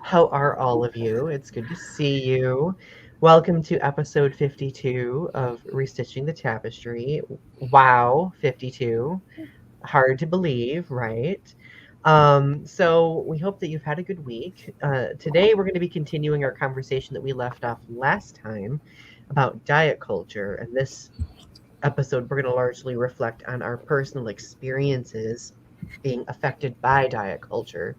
How are all of you? It's good to see you. Welcome to episode 52 of Restitching the Tapestry. Wow, 52. Hard to believe, right? So we hope that you've had a good week. Today we're going to be continuing our conversation that we left off last time about diet culture. And this episode, we're going to largely reflect on our personal experiences being affected by diet culture.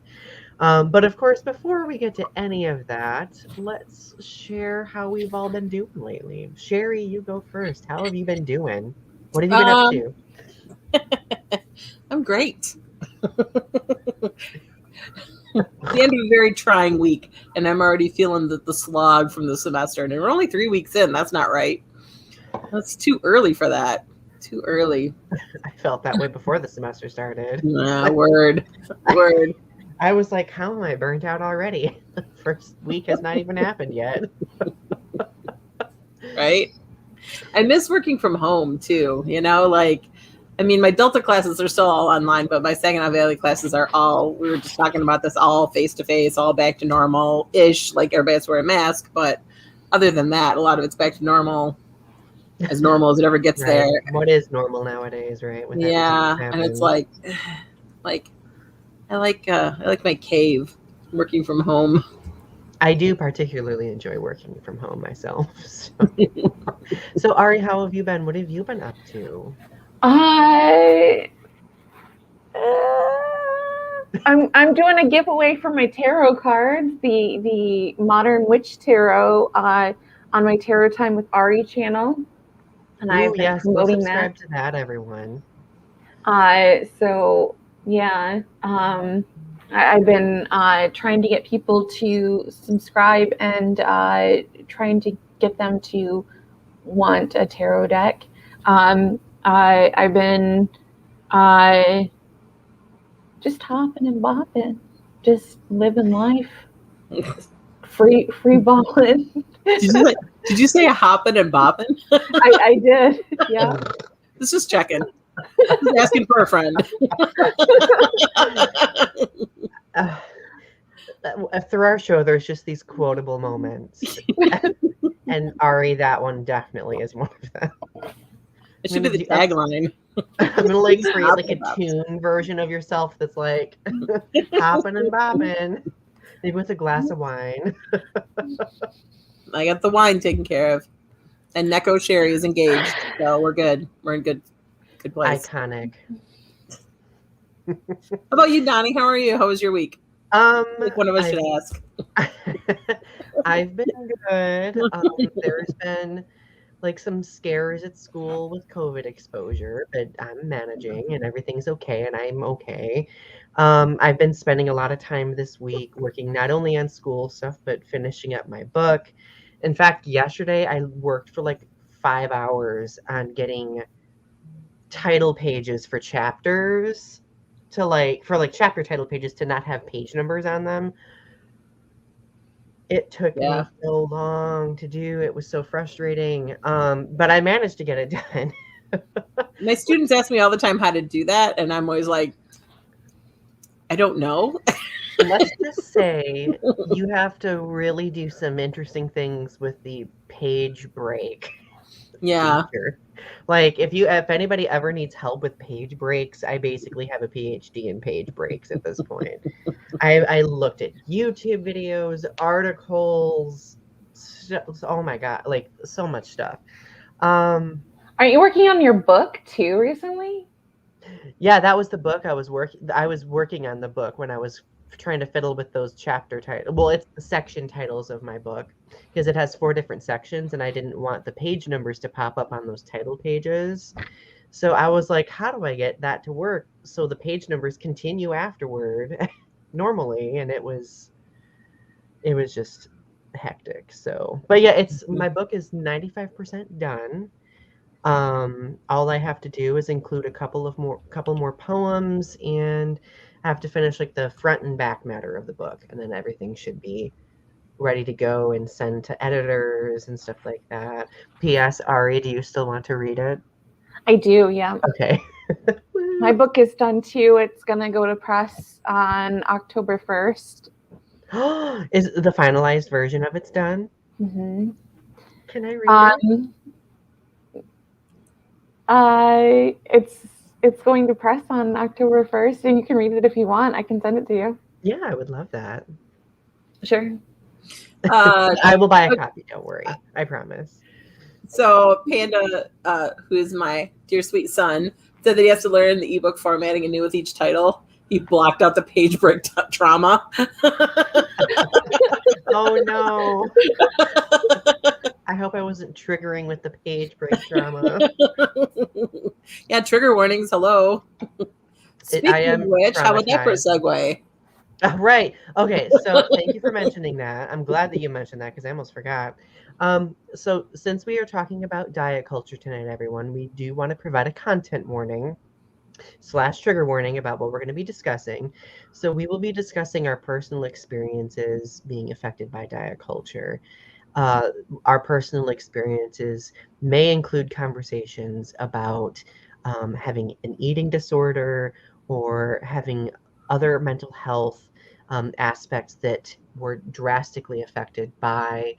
But of course, before we get to any of that, let's share how we've all been doing lately. Sherri, you go first. How have you been doing? What have you been up Um, to? I'm great. The end of a very trying week, and I'm already feeling the slog from the semester. And we're only 3 weeks in. That's not right. That's too early for that. Too early. I felt that way before the semester started. Nah, word. I was like, how am I burnt out already? The first week has not even happened yet. Right? I miss working from home too. My Delta classes are still all online, but my Saginaw Valley classes are all, we were just talking about this, all face-to-face, all back to normal-ish, like everybody has to wear a mask, but other than that, a lot of it's back to normal as it ever gets Right. there. What is normal nowadays, right? With everything Yeah, that's and it's happened. like I like my cave, working from home. I do particularly enjoy working from home myself. So Ari, how have you been? What have you been up to? I I'm doing a giveaway for my tarot cards, the Modern Witch Tarot, on my Tarot Time with Ari channel, and Ooh, I've been yes, go promoting that. subscribe to that, everyone. So yeah, I've been trying to get people to subscribe and trying to get them to want a tarot deck. I've been just hopping and bopping, just living life, free balling. Did you say a hopping and bopping? I did, yeah. It's just checking. Just asking for a friend. Through our show, there's just these quotable moments. And Ari, that one definitely is one of them. It should be the tagline. I'm gonna create like a tune version of yourself that's like hopping and bopping, maybe with a glass of wine. I got the wine taken care of, and Neko Sherri is engaged, so we're good. We're in good place. Iconic. How about you, Donny? How are you? How was your week? Like one of us should ask. I've been good. There's been like some scares at school with COVID exposure, but I'm managing and everything's okay and I'm okay. I've been spending a lot of time this week working not only on school stuff, but finishing up my book. In fact, yesterday I worked for like 5 hours on getting title pages for chapters for chapter title pages to not have page numbers on them. It took me so long to do. It was so frustrating. But I managed to get it done. My students ask me all the time how to do that, and I'm always like, I don't know. Let's just say you have to really do some interesting things with the page break. Yeah. Feature. Like if anybody ever needs help with page breaks, I basically have a PhD in page breaks at this point. I looked at YouTube videos, articles, oh my god, like so much stuff. Aren't you working on your book too recently? Yeah, that was the book I was working on the book when I was trying to fiddle with those chapter titles. Well, it's the section titles of my book because it has 4 different sections and I didn't want the page numbers to pop up on those title pages. So I was like, how do I get that to work so the page numbers continue afterward normally? And it was just hectic. So, but yeah, my book is 95% done. All I have to do is include a couple more poems, and I have to finish like the front and back matter of the book, and then everything should be ready to go and send to editors and stuff like that. P.S. Ari, do you still want to read it? I do, yeah. Okay. My book is done too. It's going to go to press on October 1st. Is the finalized version of it's done? Mm-hmm. Can I read it? It's going to press on October 1st, and you can read it if you want. I can send it to you. Yeah, I would love that. Sure. I will buy a copy, don't worry. I promise. So Panda, who is my dear sweet son, said that he has to learn the ebook formatting anew with each title. He blocked out the page break trauma. Oh no. I hope I wasn't triggering with the page break drama. Yeah, trigger warnings. Hello. Speaking of which, how about that for a segue? Right. Okay. So thank you for mentioning that. I'm glad that you mentioned that because I almost forgot. So since we are talking about diet culture tonight, everyone, we do want to provide a content warning / trigger warning about what we're going to be discussing. So we will be discussing our personal experiences being affected by diet culture. Our personal experiences may include conversations about having an eating disorder or having other mental health aspects that were drastically affected by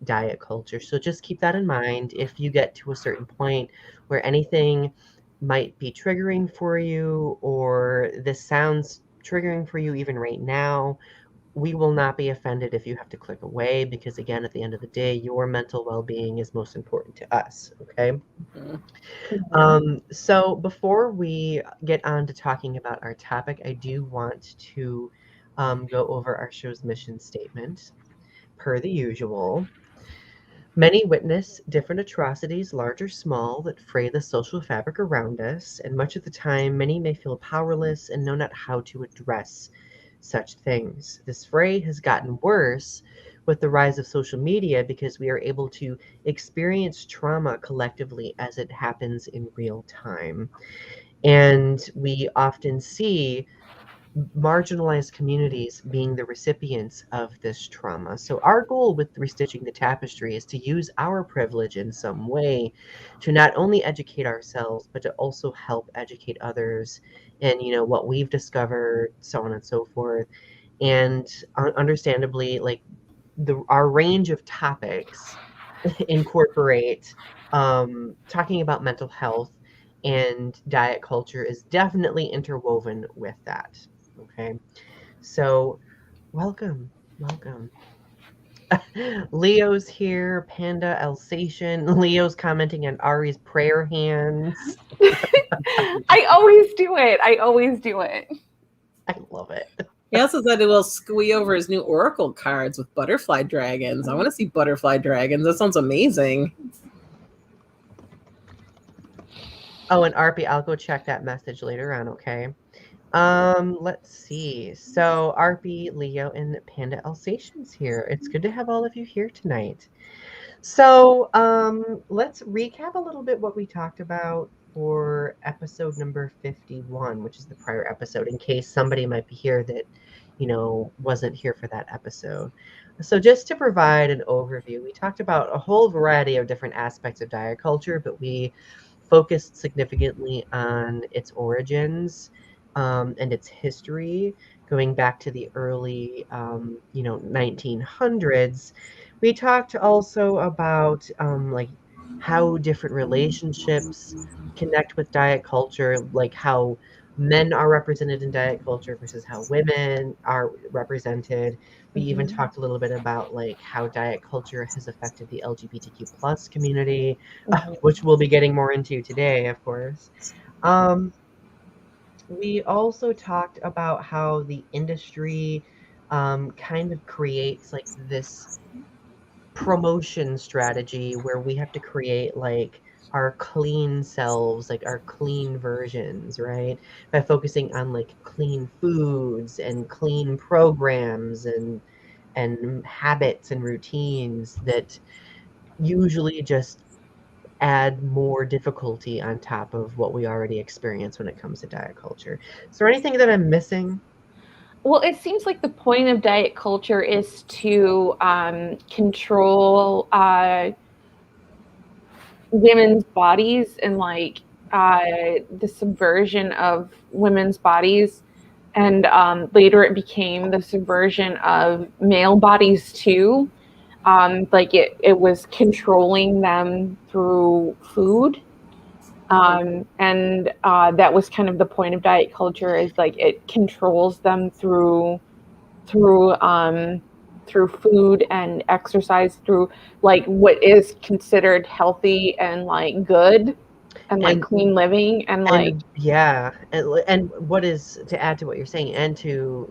diet culture. So just keep that in mind. If you get to a certain point where anything might be triggering for you, or this sounds triggering for you even right now, we will not be offended if you have to click away, because again, at the end of the day, your mental well-being is most important to us. Okay. So before we get on to talking about our topic, I do want to go over our show's mission statement. Per the usual, many witness different atrocities, large or small, that fray the social fabric around us, and much of the time, many may feel powerless and know not how to address such things. This fray has gotten worse with the rise of social media because we are able to experience trauma collectively as it happens in real time. And we often see marginalized communities being the recipients of this trauma. So our goal with Restitching the Tapestry is to use our privilege in some way to not only educate ourselves, but to also help educate others in, what we've discovered, so on and so forth. And understandably, like our range of topics incorporate talking about mental health, and diet culture is definitely interwoven with that. Okay, so welcome. Leo's here, Panda Alsatian. Leo's commenting on Ari's prayer hands. I always do it. I love it. He also said he will squee over his new Oracle cards with butterfly dragons. I want to see butterfly dragons. That sounds amazing. Oh, and RP, I'll go check that message later on, okay? Let's see. So RP, Leo, and Panda Alsatians here. It's good to have all of you here tonight. So let's recap a little bit what we talked about for episode number 51, which is the prior episode, in case somebody might be here that, wasn't here for that episode. So just to provide an overview, we talked about a whole variety of different aspects of diet culture, but we focused significantly on its origins and its history, going back to the early, 1900s. We talked also about like how different relationships connect with diet culture, like how men are represented in diet culture versus how women are represented. We even talked a little bit about like how diet culture has affected the LGBTQ plus community, which we'll be getting more into today, of course. We also talked about how the industry kind of creates like this promotion strategy where we have to create like our clean selves, like our clean versions, right? By focusing on like clean foods and clean programs and habits and routines that usually just add more difficulty on top of what we already experience when it comes to diet culture. Is there anything that I'm missing? Well, it seems like the point of diet culture is to control women's bodies and like the subversion of women's bodies, and later it became the subversion of male bodies too. Like it was controlling them through food. And that was kind of the point of diet culture, is like it controls them through food and exercise, through like what is considered healthy and like good and like clean living and like and what is, to add to what you're saying, and to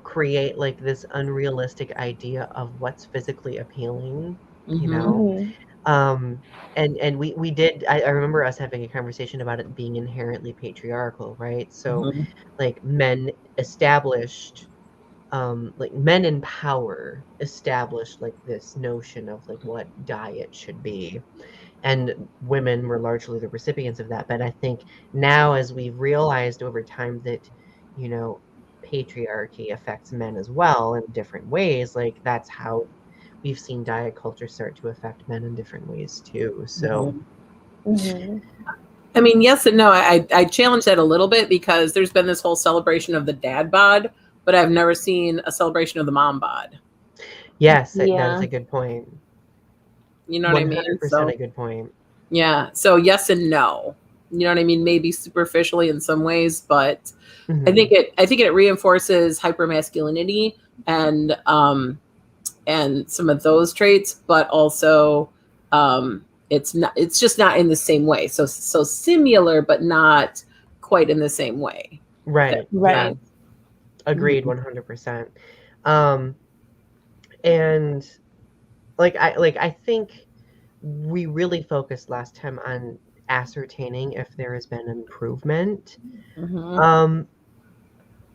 create like this unrealistic idea of what's physically appealing, and we did, I remember us having a conversation about it being inherently patriarchal, right? So like men established like men in power established like this notion of like what diet should be, and women were largely the recipients of that. But I think now, as we've realized over time that patriarchy affects men as well in different ways, like that's how we've seen diet culture start to affect men in different ways too. So I mean, yes and no. I challenge that a little bit, because there's been this whole celebration of the dad bod, but I've never seen a celebration of the mom bod. Yes, that's a good point. You know what I mean? 100% a good point. Yeah. So yes and no. You know what I mean? Maybe superficially in some ways, but I think it reinforces hypermasculinity and some of those traits, but also it's just not in the same way. So similar, but not quite in the same way. Right. Right. Yeah. Agreed, 100%. And I think we really focused last time on ascertaining if there has been improvement.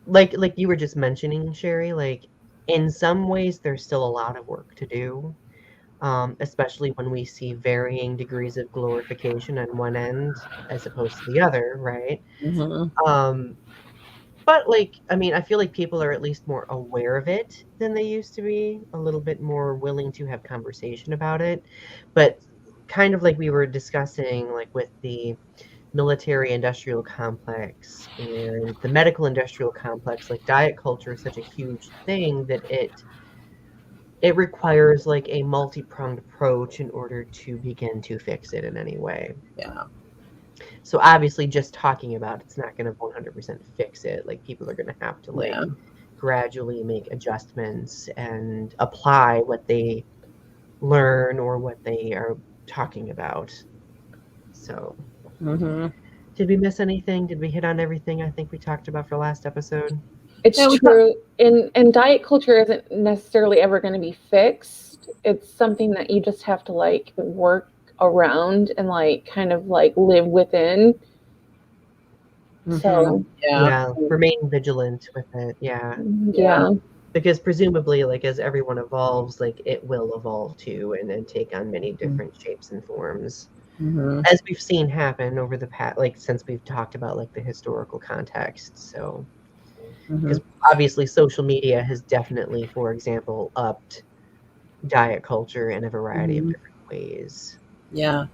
Like you were just mentioning, Sherri, like in some ways there's still a lot of work to do, especially when we see varying degrees of glorification on one end as opposed to the other, right? But I mean, I feel like people are at least more aware of it than they used to be, a little bit more willing to have conversation about it. But kind of like we were discussing, like with the military industrial complex and the medical industrial complex, like diet culture is such a huge thing that it requires like a multi-pronged approach in order to begin to fix it in any way. Yeah. So obviously just talking about it's not going to 100% fix it. Like people are going to have to gradually make adjustments and apply what they learn or what they are talking about. So did we miss anything? Did we hit on everything I think we talked about for last episode? It's true. And diet culture isn't necessarily ever going to be fixed. It's something that you just have to like work around and like kind of like live within. So remain vigilant with it. Because presumably, like as everyone evolves, like it will evolve too, and take on many different shapes and forms, as we've seen happen over the past, like since we've talked about like the historical context. So because obviously social media has definitely, for example, upped diet culture in a variety of different ways. Yeah.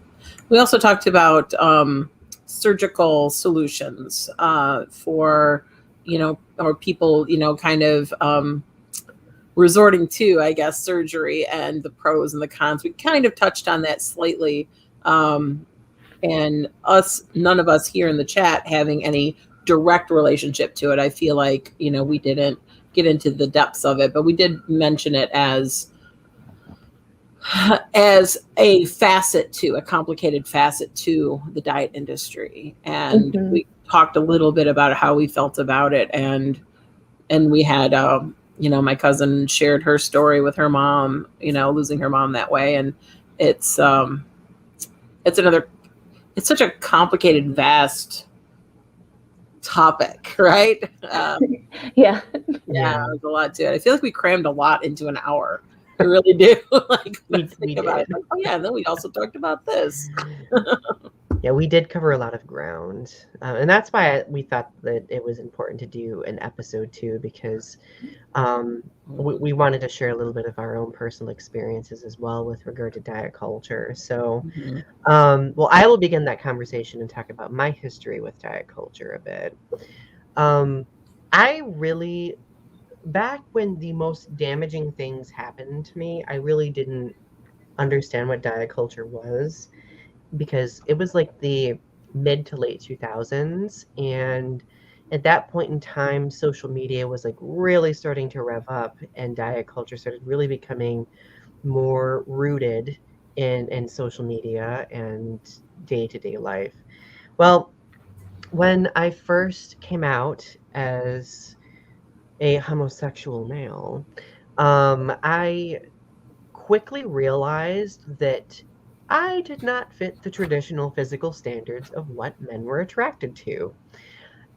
We also talked about surgical solutions for, or people, kind of resorting to, I guess, surgery and the pros and the cons. We kind of touched on that slightly. And none of us here in the chat having any direct relationship to it. I feel like, we didn't get into the depths of it, but we did mention it as a complicated facet to the diet industry. And we talked a little bit about how we felt about it. And we had, my cousin shared her story with her mom, losing her mom that way. And it's such a complicated, vast topic, right? Yeah, there's a lot to it. I feel like we crammed a lot into an hour. I really do. Like, we think about it. Like, oh yeah, and then we also talked about this. Yeah, we did cover a lot of ground. And that's why we thought that it was important to do an episode too, because we wanted to share a little bit of our own personal experiences as well with regard to diet culture. So, well, I will begin that conversation and talk about my history with diet culture a bit. I really, back when the most damaging things happened to me, I really didn't understand what diet culture was, because it was like the mid to late 2000s, and at that point in time social media was like really starting to rev up, and diet culture started really becoming more rooted in social media and day-to-day life. Well, when I first came out as a homosexual male, I quickly realized that I did not fit the traditional physical standards of what men were attracted to.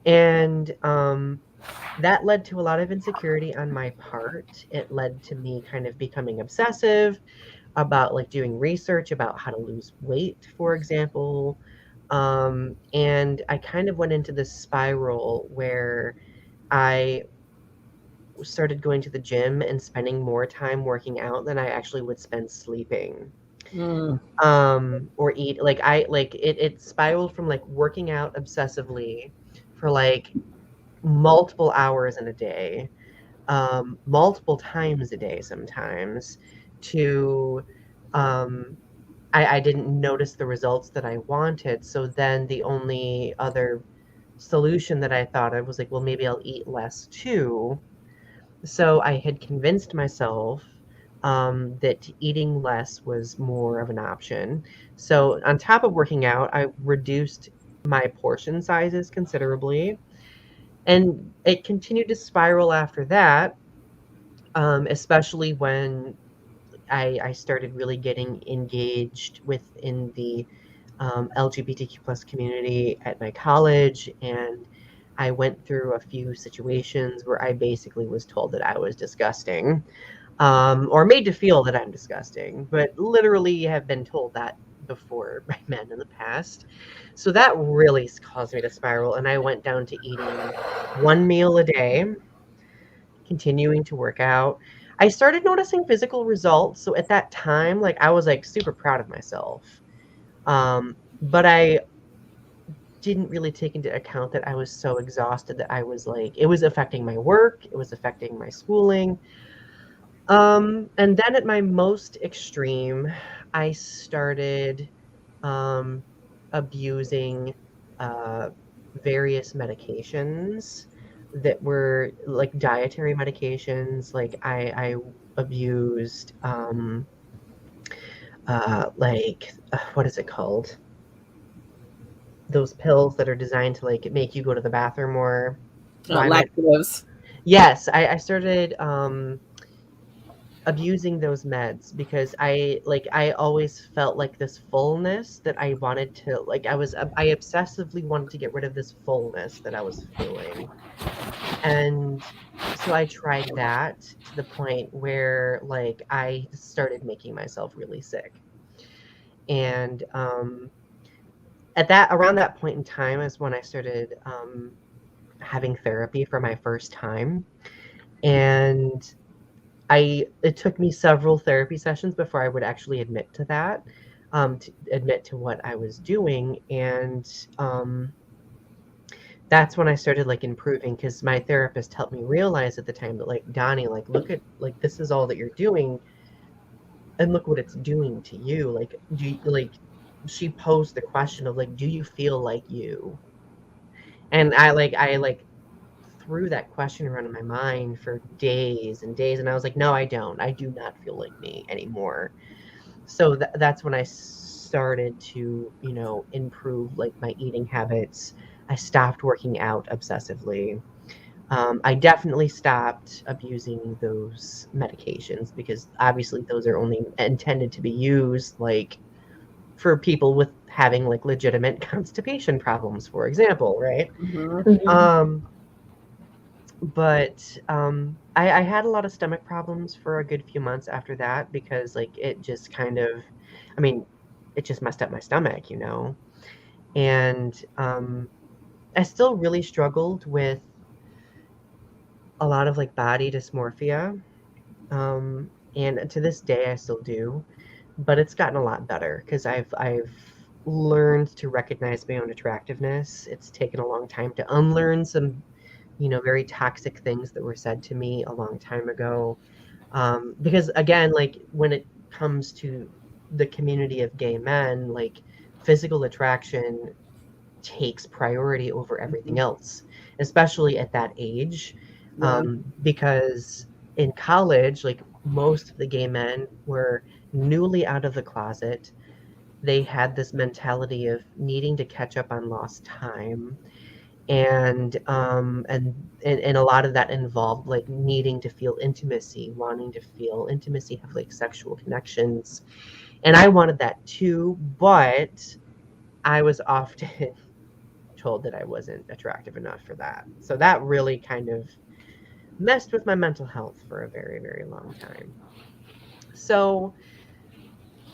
And that led to a lot of insecurity on my part. It led to me kind of becoming obsessive about like doing research about how to lose weight, for example. And I kind of went into this spiral where I started going to the gym and spending more time working out than I actually would spend sleeping. Or eat, like it spiraled from like working out obsessively for like multiple hours in a day, multiple times a day sometimes, to I didn't notice the results that I wanted. So then the only other solution that I thought of was like, well, maybe I'll eat less too. So I had convinced myself that eating less was more of an option. So on top of working out, I reduced my portion sizes considerably, and it continued to spiral after that, especially when I started really getting engaged within the LGBTQ plus community at my college, and I went through a few situations where I basically was told that I was disgusting, or made to feel that I'm disgusting, but literally have been told that before by men in the past. So that really caused me to spiral, and I went down to eating one meal a day, continuing to work out. I started noticing physical results. So at that time, like I was like super proud of myself. But I didn't really take into account that I was so exhausted that I was like, it was affecting my work, it was affecting my schooling. And then at my most extreme, I started abusing various medications that were like dietary medications. Like I abused what is it called? Those pills that are designed to like make you go to the bathroom more. Laxatives. Yes, I started abusing those meds because I always felt like this fullness that I wanted to, like I obsessively wanted to get rid of this fullness that I was feeling. And so I tried that to the point where like I started making myself really sick. And at that around that point in time is when I started having therapy for my first time. And it took me several therapy sessions before I would actually admit to that, to admit to what I was doing. And that's when I started like improving, because my therapist helped me realize at the time that like, Donny, like look at, like this is all that you're doing, and look what it's doing to you. Like she posed the question of like, do you feel like you? And I threw that question around in my mind for days and days, and I was like, no, I don't. I do not feel like me anymore. So that's when I started to, improve like my eating habits. I stopped working out obsessively. I definitely stopped abusing those medications, because obviously those are only intended to be used like for people with having like legitimate constipation problems, for example, right? But I had a lot of stomach problems for a good few months after that, because like it just kind of, I mean, it just messed up my stomach. And I still really struggled with a lot of like body dysmorphia. And to this day, I still do, but it's gotten a lot better because I've learned to recognize my own attractiveness. It's taken a long time to unlearn some, very toxic things that were said to me a long time ago. Because again, like when it comes to the community of gay men, like physical attraction takes priority over everything else, especially at that age. Yeah. Because in college, like most of the gay men were newly out of the closet. They had this mentality of needing to catch up on lost time. And a lot of that involved like needing to feel intimacy, wanting to feel intimacy, have like sexual connections. And I wanted that too, but I was often told that I wasn't attractive enough for that. So that really kind of messed with my mental health for a very, very long time. So,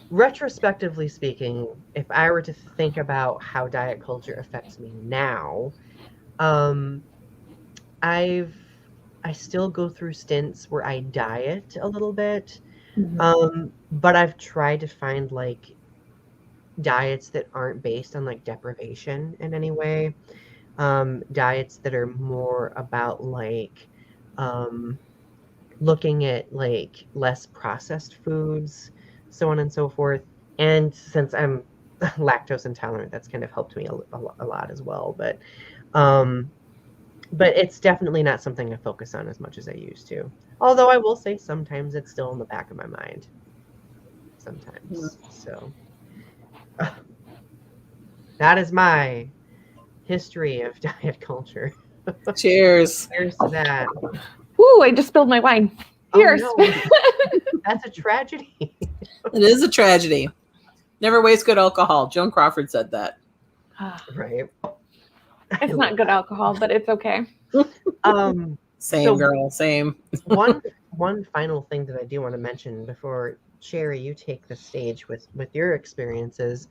retrospectively speaking, if I were to think about how diet culture affects me now, um, I've I still go through stints where I diet a little bit, but I've tried to find like diets that aren't based on like deprivation in any way. Diets that are more about like um, looking at like less processed foods, so on and so forth. And since I'm lactose intolerant, that's kind of helped me a lot as well. But it's definitely not something I focus on as much as I used to. Although I will say sometimes it's still in the back of my mind. Sometimes. So that is my history of diet culture. Cheers. Here's to that. Ooh, I just spilled my wine. Cheers. Oh, no. That's a tragedy. It is a tragedy. Never waste good alcohol. Joan Crawford said that. Right. It's not good alcohol, but it's okay. Same, So- girl. Same. One final thing that I do want to mention before Sherri, you take the stage with your experiences.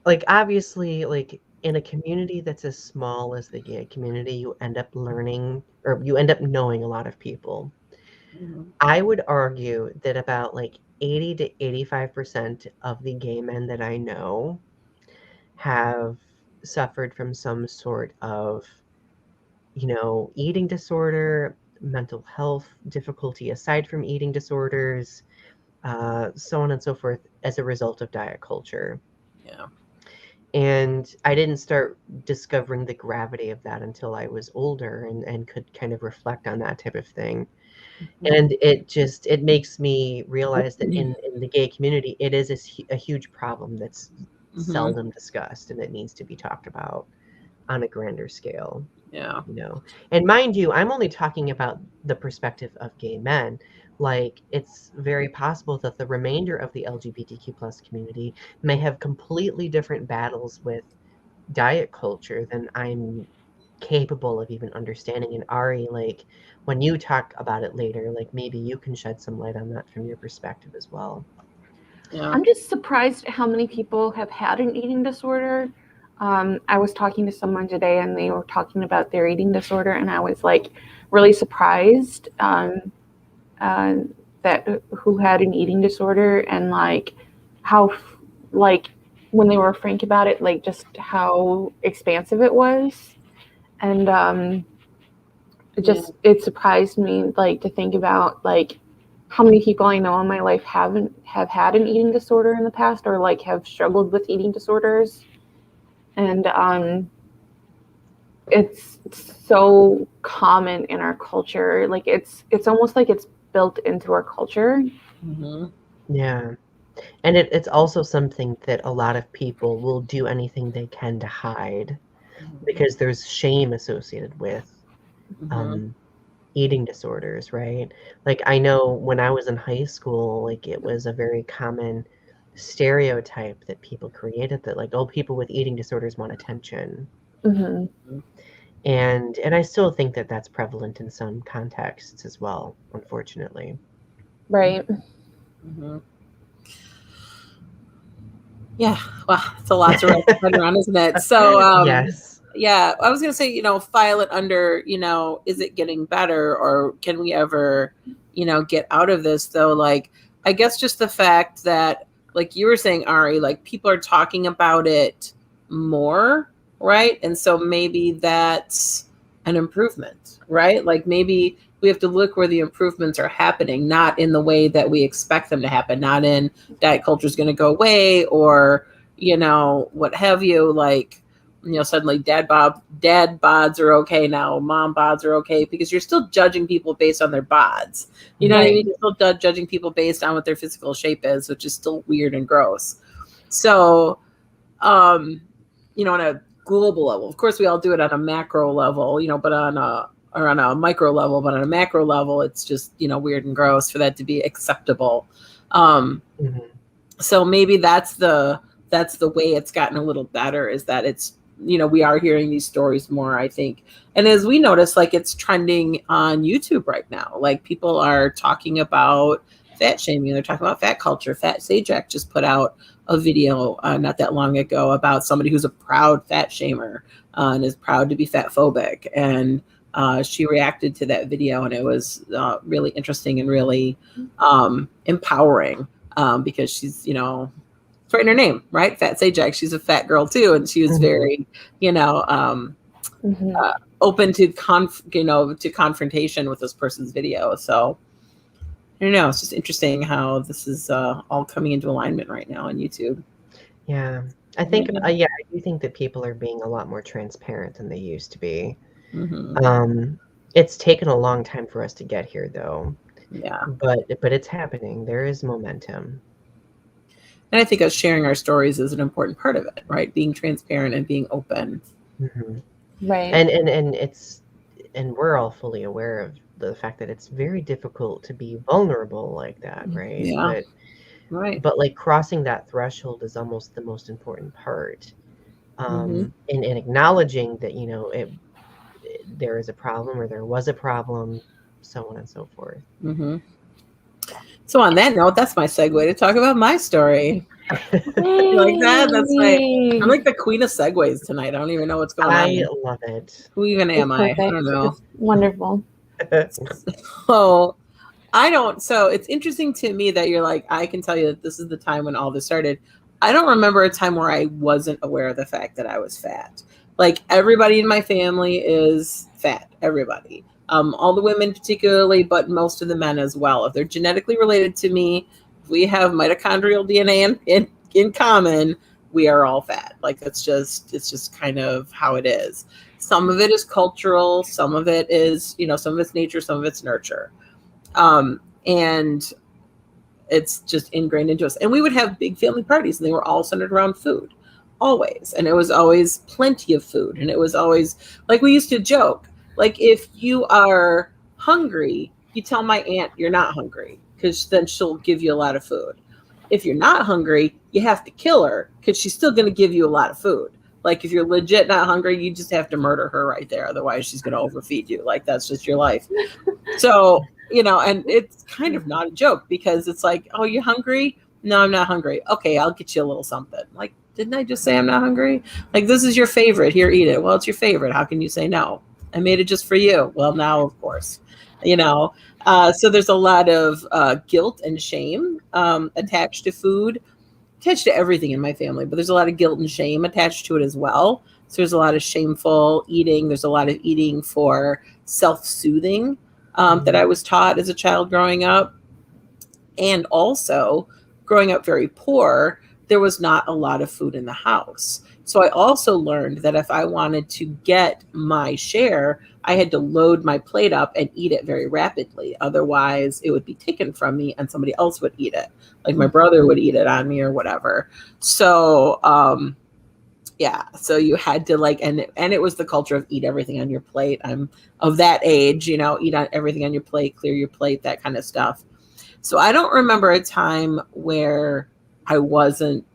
Like obviously, like in a community that's as small as the gay community, you end up learning or you end up knowing a lot of people. I would argue that about like 80 to 85% of the gay men that I know have suffered from some sort of, eating disorder, mental health difficulty aside from eating disorders, so on and so forth, as a result of diet culture. Yeah. And I didn't start discovering the gravity of that until I was older and could kind of reflect on that type of thing. And it makes me realize that in the gay community, it is a huge problem that's seldom discussed, and it needs to be talked about on a grander scale. Yeah. And mind you, I'm only talking about the perspective of gay men. Like it's very possible that the remainder of the LGBTQ plus community may have completely different battles with diet culture than I'm capable of even understanding. And Ari, like when you talk about it later, like maybe you can shed some light on that from your perspective as well. Yeah. I'm just surprised at how many people have had an eating disorder. I was talking to someone today and they were talking about their eating disorder, and I was like really surprised that who had an eating disorder, and like how like when they were frank about it, like just how expansive it was. And it surprised me like to think about like how many people I know in my life have had an eating disorder in the past, or like have struggled with eating disorders. And it's so common in our culture. Like it's almost like it's built into our culture. Yeah. And it's also something that a lot of people will do anything they can to hide because there's shame associated with eating disorders, right? Like I know when I was in high school, like it was a very common stereotype that people created that like, oh, people with eating disorders want attention. And I still think that that's prevalent in some contexts as well, unfortunately. Right. Yeah, well, it's a lot to wrap your head around, isn't it? So, Yes. yeah, I was going to say, file it under, is it getting better, or can we ever, get out of this, though? Like, I guess just the fact that, like you were saying, Ari, like people are talking about it more, right? And so maybe that's an improvement, right? Like maybe we have to look where the improvements are happening, not in the way that we expect them to happen, not in diet culture is going to go away or, what have you, like, suddenly dad bods are okay now, mom bods are okay, because you're still judging people based on their bods. You know what I mean? You're still judging people based on what their physical shape is, which is still weird and gross. So, on a global level, of course, we all do it on a macro level, but on a micro level, but on a macro level, it's just, weird and gross for that to be acceptable. So maybe that's the way it's gotten a little better, is that it's, we are hearing these stories more, I think. And as we notice, like it's trending on YouTube right now, like people are talking about fat shaming. They're talking about fat culture. Fat Sajak just put out a video not that long ago about somebody who's a proud fat shamer and is proud to be fat phobic. And she reacted to that video, and it was really interesting and really empowering because she's, it's right in her name, right? Fat Sajak. She's a fat girl too, and she was very, open to to confrontation with this person's video. So I don't know. It's just interesting how this is all coming into alignment right now on YouTube. Yeah, I think I do think that people are being a lot more transparent than they used to be. It's taken a long time for us to get here, though. Yeah, but it's happening. There is momentum. And I think us sharing our stories is an important part of it, right? Being transparent and being open. Right. And we're all fully aware of the fact that it's very difficult to be vulnerable like that, right? Yeah. But like crossing that threshold is almost the most important part. And acknowledging that, there is a problem or there was a problem, so on and so forth. So on that note, that's my segue to talk about my story. You like that? I'm like the queen of segues tonight. I don't even know what's going on. I love it. Who even am I? I don't know. It's wonderful. So it's interesting to me that you're like, I can tell you that this is the time when all this started. I don't remember a time where I wasn't aware of the fact that I was fat. Like everybody in my family is fat. Everybody. All the women particularly, but most of the men as well. If they're genetically related to me, if we have mitochondrial DNA in common, we are all fat. Like it's just kind of how it is. Some of it is cultural, some of it is, some of it's nature, some of it's nurture. And it's just ingrained into us. And we would have big family parties, and they were all centered around food, always. And it was always plenty of food. And it was always like, we used to joke, like if you are hungry, you tell my aunt you're not hungry, because then she'll give you a lot of food. If you're not hungry, you have to kill her, because she's still going to give you a lot of food. Like if you're legit not hungry, you just have to murder her right there. Otherwise she's going to overfeed you. Like that's just your life. So, and it's kind of not a joke, because it's like, oh, you hungry? No, I'm not hungry. Okay, I'll get you a little something. Like, didn't I just say I'm not hungry? Like, this is your favorite. Here, eat it. Well, it's your favorite. How can you say no? I made it just for you. Well, now, of course, so there's a lot of guilt and shame attached to food, attached to everything in my family, but there's a lot of guilt and shame attached to it as well. So there's a lot of shameful eating. There's a lot of eating for self-soothing that I was taught as a child growing up. And also growing up very poor, there was not a lot of food in the house. So I also learned that if I wanted to get my share, I had to load my plate up and eat it very rapidly. Otherwise, it would be taken from me and somebody else would eat it. Like my brother would eat it on me or whatever. So, so you had to and it was the culture of eat everything on your plate. I'm of that age, eat on everything on your plate, clear your plate, that kind of stuff. So I don't remember a time where I wasn't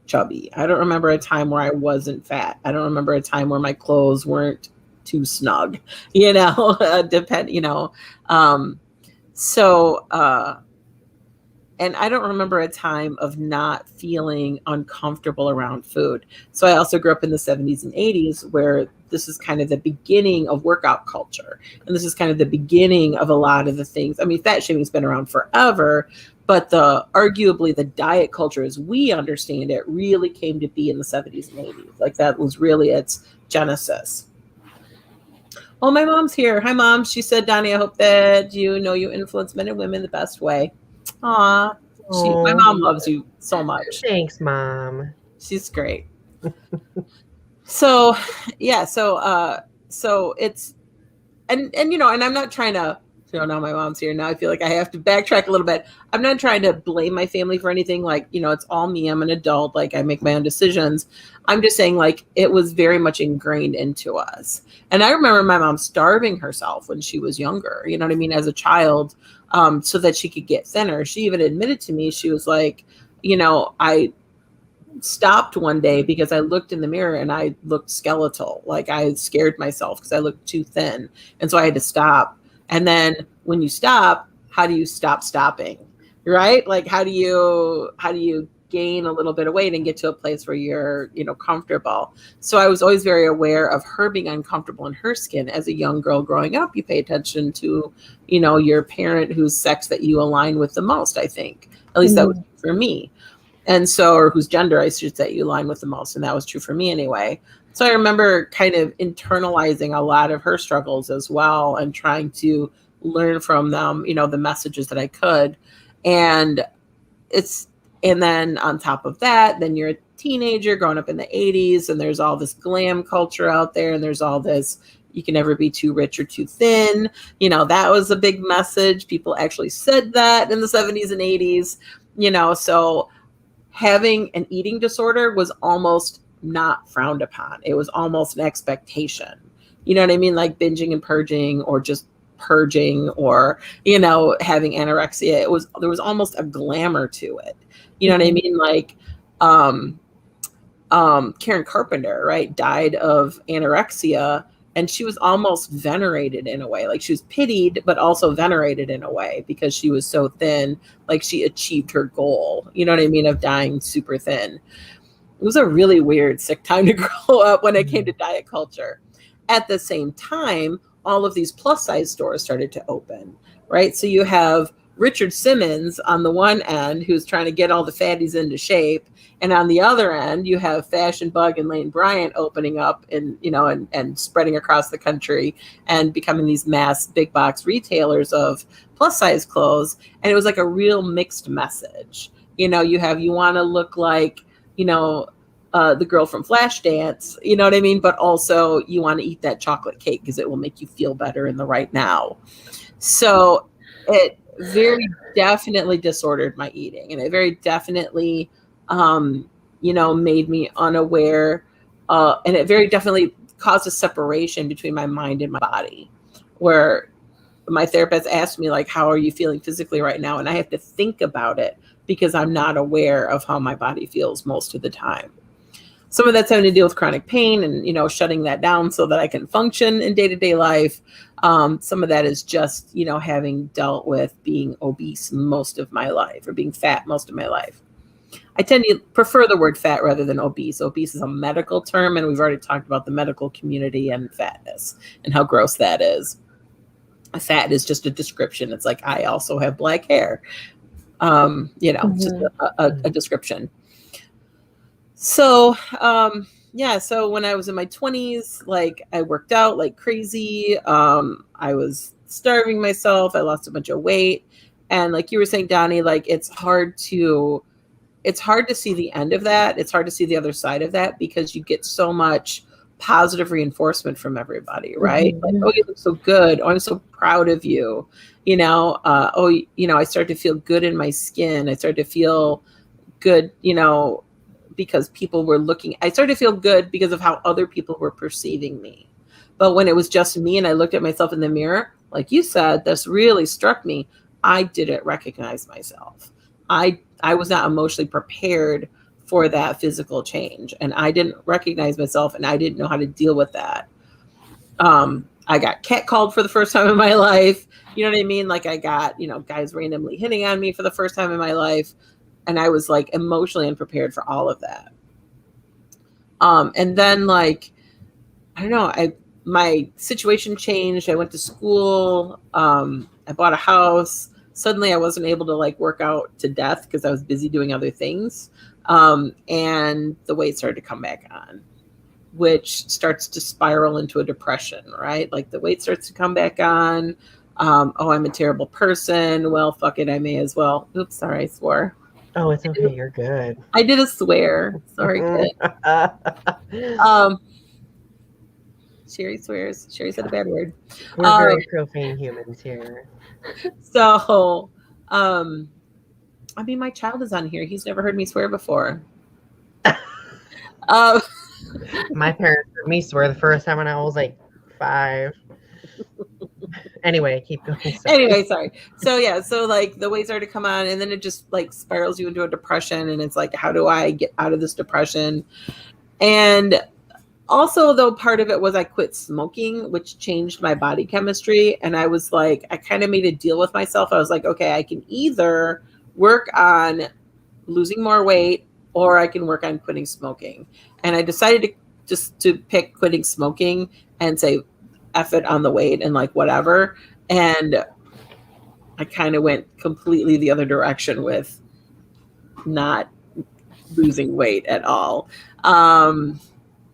chubby. I don't remember a time where I wasn't fat. I don't remember a time where my clothes weren't too snug, And I don't remember a time of not feeling uncomfortable around food. So I also grew up in the 70s and 80s where this is kind of the beginning of workout culture. And this is kind of the beginning of a lot of the things. I mean, fat shaming has been around forever, but arguably the diet culture as we understand it really came to be in the 70s and 80s. Like that was really its genesis. Oh, my mom's here. Hi, Mom. She said, Donny, I hope that you know you influence men and women the best way. Aw, my mom loves you so much. Thanks, Mom. She's great. So it's, and I'm not trying to, now my mom's here. Now I feel like I have to backtrack a little bit. I'm not trying to blame my family for anything. Like, it's all me. I'm an adult. Like I make my own decisions. I'm just saying like it was very much ingrained into us. And I remember my mom starving herself when she was younger, you know what I mean? As a child, so that she could get thinner. She even admitted to me, she was like, I stopped one day because I looked in the mirror and I looked skeletal. Like I scared myself because I looked too thin. And so I had to stop. And then when you stop, how do you stop stopping? Right? Like how do you gain a little bit of weight and get to a place where you're, comfortable? So I was always very aware of her being uncomfortable in her skin. As a young girl growing up, you pay attention to, your parent whose sex that you align with the most, I think. At least that was for me. And so, or whose gender I should say you align with the most. And that was true for me anyway. So I remember kind of internalizing a lot of her struggles as well and trying to learn from them, the messages that I could. And then on top of that, then you're a teenager growing up in the 80s and there's all this glam culture out there. And there's all this, you can never be too rich or too thin. That was a big message. People actually said that in the 70s and 80s, so having an eating disorder was almost not frowned upon. It was almost an expectation. You know what I mean? Like binging and purging or just purging or, having anorexia. There was almost a glamour to it. You know what I mean? Like, Karen Carpenter, right, died of anorexia and she was almost venerated in a way. Like she was pitied, but also venerated in a way because she was so thin, like she achieved her goal, you know what I mean, of dying super thin. It was a really weird, sick time to grow up when it came to diet culture. At the same time, all of these plus size stores started to open, right? So you have Richard Simmons on the one end, who's trying to get all the fatties into shape. And on the other end, you have Fashion Bug and Lane Bryant opening up and spreading across the country and becoming these mass big box retailers of plus size clothes. And it was like a real mixed message. You want to look like, the girl from Flashdance, you know what I mean? But also you want to eat that chocolate cake because it will make you feel better in the right now. So it very definitely disordered my eating. And it very definitely, made me unaware. And it very definitely caused a separation between my mind and my body, where my therapist asked me, like, how are you feeling physically right now? And I have to think about it because I'm not aware of how my body feels most of the time. Some of that's having to deal with chronic pain and, shutting that down so that I can function in day-to-day life. Some of that is just, having dealt with being obese most of my life or being fat most of my life. I tend to prefer the word fat rather than obese. Obese is a medical term, and we've already talked about the medical community and fatness and how gross that is. Fat is just a description. It's like, I also have black hair. Just a description. So, so when I was in my 20s, like I worked out like crazy. I was starving myself. I lost a bunch of weight. And like you were saying, Donny, like it's hard to see the end of that. It's hard to see the other side of that because you get so much positive reinforcement from everybody, right? Like, oh, you look so good. Oh, I'm so proud of you. I started to feel good in my skin. I started to feel good, because people were looking. I started to feel good because of how other people were perceiving me. But when it was just me and I looked at myself in the mirror, like you said, this really struck me. I didn't recognize myself. I was not emotionally prepared for that physical change. And I didn't recognize myself and I didn't know how to deal with that. I got catcalled for the first time in my life. You know what I mean? Like I got, guys randomly hitting on me for the first time in my life. And I was like emotionally unprepared for all of that. And then like, I don't know, my situation changed. I went to school. I bought a house. Suddenly I wasn't able to like work out to death because I was busy doing other things. And the weight started to come back on, which starts to spiral into a depression, right? Like the weight starts to come back on. Oh, I'm a terrible person. Well, fuck it. I may as well. Oops, sorry, I swore. Oh, it's okay. You're good. I did a swear. Sorry, kid. Sherri swears. Sherri said a bad word. We're very profane humans here. So, I mean, my child is on here. He's never heard me swear before. My parents heard me swear the first time when I was like 5. Anyway, keep going. Sorry. So yeah, so like the weight started to come on, and then it just like spirals you into a depression, and it's like, how do I get out of this depression? And also, though, part of it was I quit smoking, which changed my body chemistry. And I was like, I kind of made a deal with myself. I was like, okay, I can either work on losing more weight or I can work on quitting smoking. And I decided to pick quitting smoking and say, F it on the weight and like whatever. And I kind of went completely the other direction with not losing weight at all.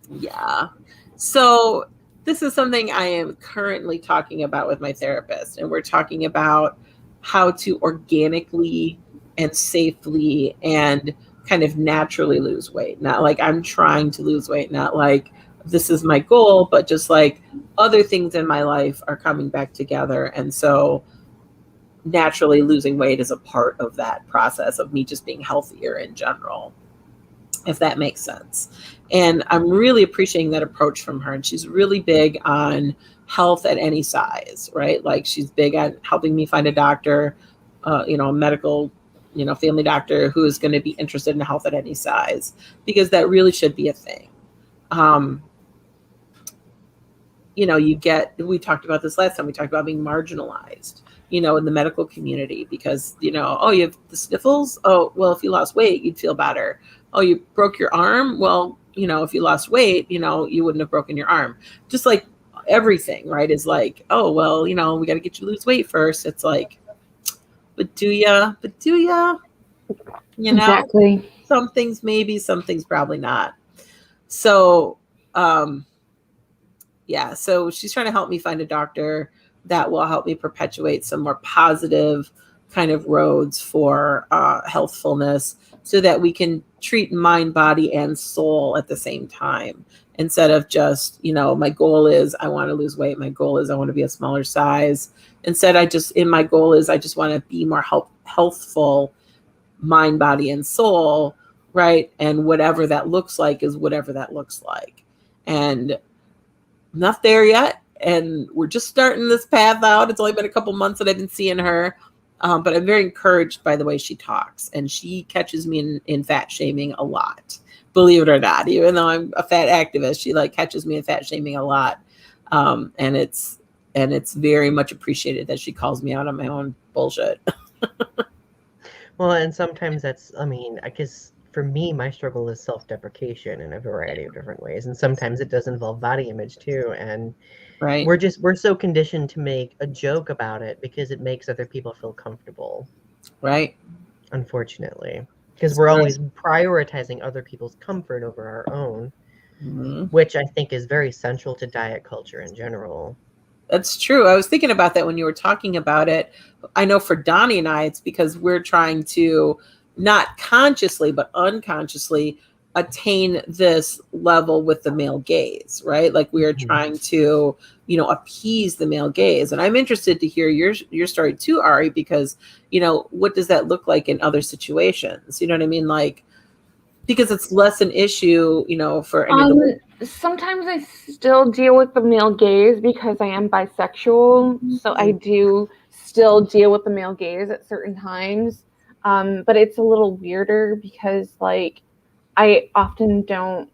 Yeah. So this is something I am currently talking about with my therapist, and we're talking about how to organically and safely and kind of naturally lose weight. Not like I'm trying to lose weight, not like this is my goal, but just like other things in my life are coming back together. And so naturally losing weight is a part of that process of me just being healthier in general, if that makes sense. And I'm really appreciating that approach from her. And she's really big on health at any size, right? Like she's big at helping me find a doctor, a medical, family doctor who is going to be interested in health at any size, because that really should be a thing. We talked about this last time, we talked about being marginalized, in the medical community because, you have the sniffles. Oh, well, if you lost weight, you'd feel better. Oh, you broke your arm. Well, if you lost weight, you wouldn't have broken your arm. Just like everything, right, is like, oh, well, we got to get you to lose weight first. It's like, but do ya? Exactly. Some things maybe, some things probably not. So, yeah, so she's trying to help me find a doctor that will help me perpetuate some more positive kind of roads for healthfulness so that we can treat mind, body, and soul at the same time. Instead of just, my goal is I want to lose weight. My goal is I want to be a smaller size. Instead, my goal is I just want to be more healthful, mind, body, and soul, right? And whatever that looks like is whatever that looks like. And I'm not there yet. And we're just starting this path out. It's only been a couple months that I've been seeing her. But I'm very encouraged by the way she talks. And she catches me in fat shaming a lot. Believe it or not, even though I'm a fat activist, she like catches me in fat shaming a lot. And it's very much appreciated that she calls me out on my own bullshit. Well, and sometimes I guess for me, my struggle is self-deprecation in a variety of different ways. And sometimes it does involve body image too. And right. We're so conditioned to make a joke about it because it makes other people feel comfortable. Right. Unfortunately. Because we're always prioritizing other people's comfort over our own, which I think is very central to diet culture in general. That's true. I was thinking about that when you were talking about it. I know for Donny and I, it's because we're trying to not consciously, but unconsciously attain this level with the male gaze, right? Like we are trying to, appease the male gaze. And I'm interested to hear your story too, Ari, because, what does that look like in other situations? You know what I mean? Like, because it's less an issue, for any of the... Sometimes I still deal with the male gaze because I am bisexual. So I do still deal with the male gaze at certain times. But it's a little weirder because like I often don't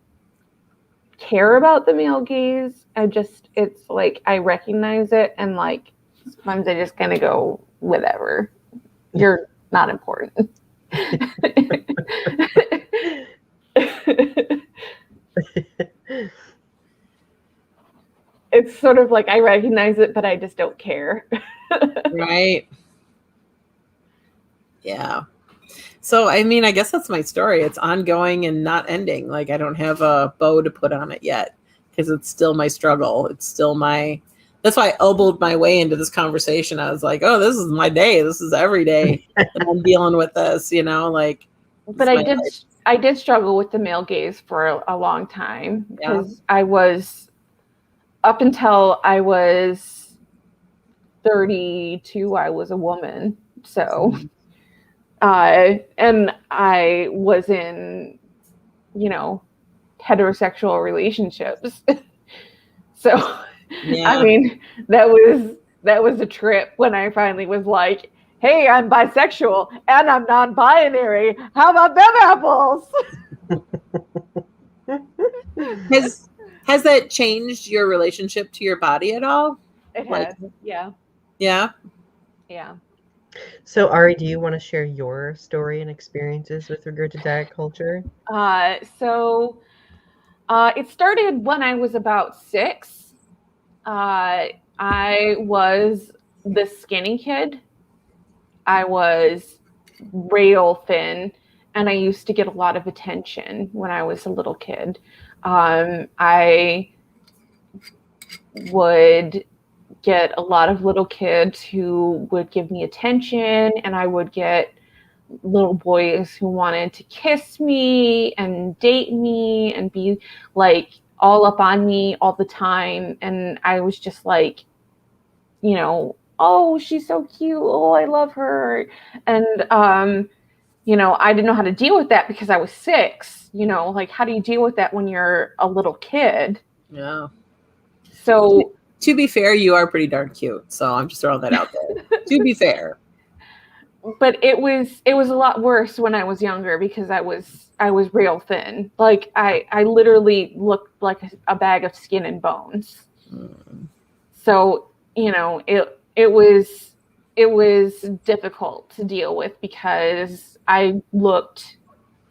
care about the male gaze. It's like I recognize it, and like sometimes I just kind of go, whatever, you're not important. It's sort of like I recognize it, but I just don't care. Right. Yeah. So, I mean, I guess that's my story. It's ongoing and not ending. Like, I don't have a bow to put on it yet because it's still my struggle. It's still that's why I elbowed my way into this conversation. I was like, oh, this is my day. This is every day that I'm dealing with this, you know, like. But I did struggle with the male gaze for a long time because up until I was 32, I was a woman. So, and I was in, heterosexual relationships. So, yeah. I mean, that was a trip when I finally was like, hey, I'm bisexual and I'm non-binary. How about them apples? Has that changed your relationship to your body at all? It has, yeah. Yeah? Yeah. So, Ari, do you want to share your story and experiences with regard to diet culture? It started when I was about 6. I was the skinny kid. I was rail thin, and I used to get a lot of attention when I was a little kid. I would get a lot of little kids who would give me attention, and I would get little boys who wanted to kiss me and date me and be like all up on me all the time. And I was just like, oh, she's so cute. Oh, I love her. And, I didn't know how to deal with that because I was 6, like, how do you deal with that when you're a little kid? Yeah. So to be fair, you are pretty darn cute. So I'm just throwing that out there. To be fair. But it was a lot worse when I was younger because I was real thin. Like I literally looked like a bag of skin and bones. So, it was difficult to deal with because I looked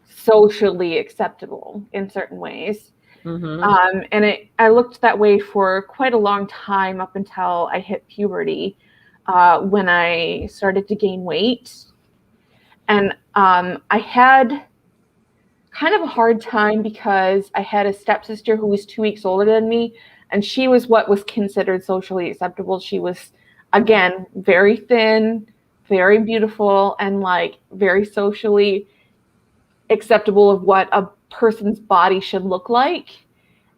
socially acceptable in certain ways. Mm-hmm. And I looked that way for quite a long time up until I hit puberty, when I started to gain weight. And I had kind of a hard time because I had a stepsister who was 2 weeks older than me, and she was what was considered socially acceptable. She was, again, very thin, very beautiful, and like very socially acceptable of what a person's body should look like.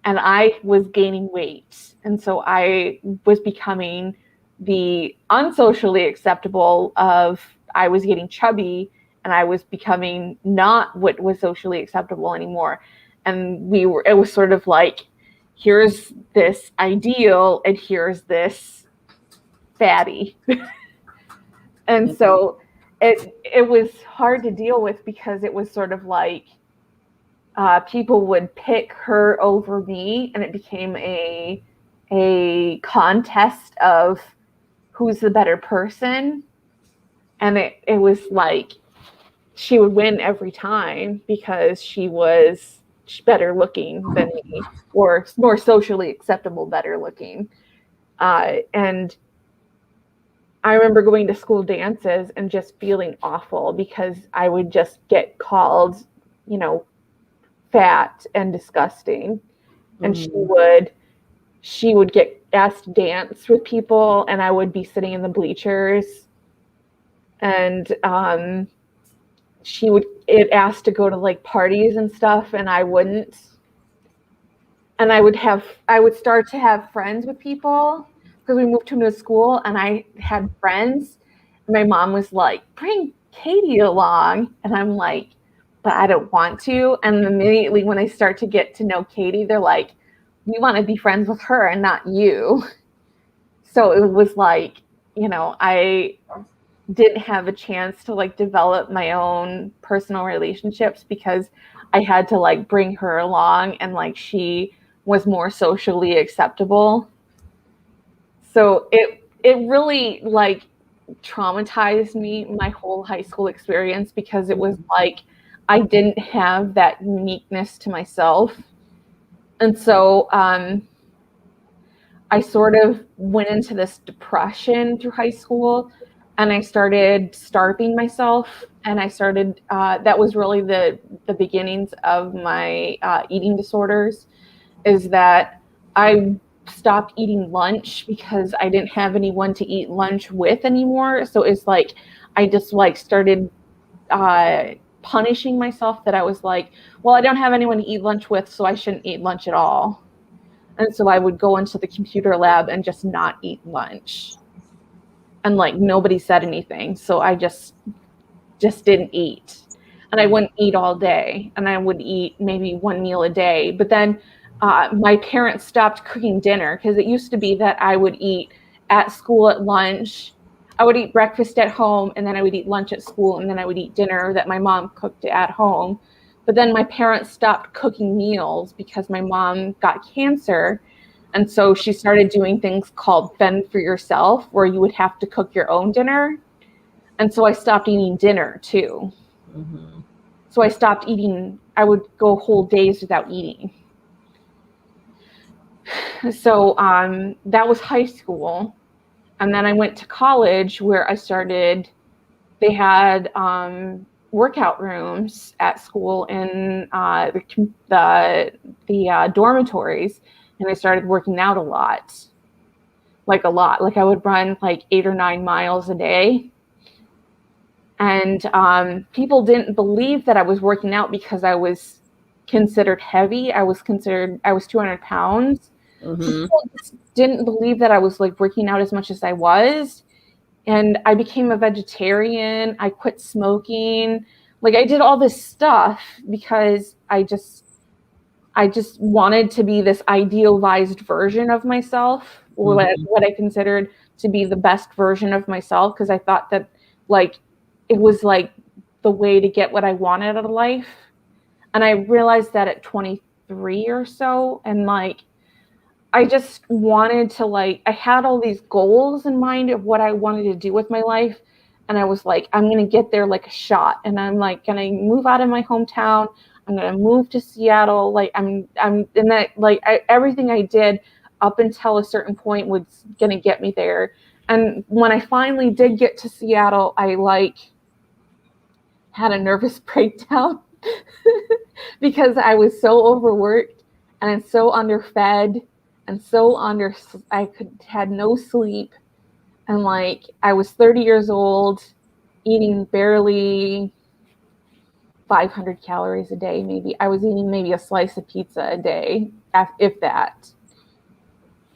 And I was gaining weight. And so I was becoming the unsocially acceptable of I was getting chubby, and I was becoming not what was socially acceptable anymore. And it was sort of like, here's this ideal and here's this fatty. And so it was hard to deal with because it was sort of like people would pick her over me, and it became a contest of who's the better person. And it was like she would win every time because she was better looking than me, or more socially acceptable, better looking. And I remember going to school dances and just feeling awful because I would just get called, fat and disgusting. Mm-hmm. And she would get asked to dance with people, and I would be sitting in the bleachers, and she would get asked to go to like parties and stuff, and I wouldn't. And I would start to have friends with people because we moved to a new school, and I had friends. And my mom was like, bring Katie along. And I'm like, but I don't want to. And immediately when I start to get to know Katie, they're like, we want to be friends with her and not you. So it was like, I didn't have a chance to like develop my own personal relationships because I had to like bring her along, and like she was more socially acceptable. So it really like traumatized me, my whole high school experience, because it was like I didn't have that uniqueness to myself. And so I sort of went into this depression through high school, and I started starving myself. And I started, that was really the beginnings of my eating disorders, is that I stopped eating lunch because I didn't have anyone to eat lunch with anymore. So it's like, I just like started punishing myself, that I was like, well, I don't have anyone to eat lunch with, so I shouldn't eat lunch at all. And so I would go into the computer lab and just not eat lunch. And like nobody said anything. So I just didn't eat. And I wouldn't eat all day. And I would eat maybe one meal a day. But then my parents stopped cooking dinner, because it used to be that I would eat at school at lunch. I would eat breakfast at home, and then I would eat lunch at school, and then I would eat dinner that my mom cooked at home. But then my parents stopped cooking meals because my mom got cancer. And so she started doing things called fend for yourself, where you would have to cook your own dinner. And so I stopped eating dinner too. Mm-hmm. So I stopped eating. I would go whole days without eating. So that was high school. And then I went to college, where I started, they had workout rooms at school in the dormitories, and I started working out a lot. Like I would run like 8 or 9 miles a day. And people didn't believe that I was working out because I was considered heavy. I was 200 pounds. Mm-hmm. People just didn't believe that I was like working out as much as I was. And I became a vegetarian. I quit smoking. Like I did all this stuff because I just wanted to be this idealized version of myself, or mm-hmm. what I considered to be the best version of myself, because I thought that like it was like the way to get what I wanted out of life. And I realized that at 23 or so, and like I just wanted to like, I had all these goals in mind of what I wanted to do with my life. And I was like, I'm going to get there like a shot. And I'm like going to move out of my hometown. I'm going to move to Seattle. Like I'm in that, like everything I did up until a certain point was going to get me there. And when I finally did get to Seattle, I like had a nervous breakdown because I was so overworked and so underfed. And so I had no sleep, and like I was 30 years old, eating barely 500 calories a day. Maybe I was eating maybe a slice of pizza a day, if that.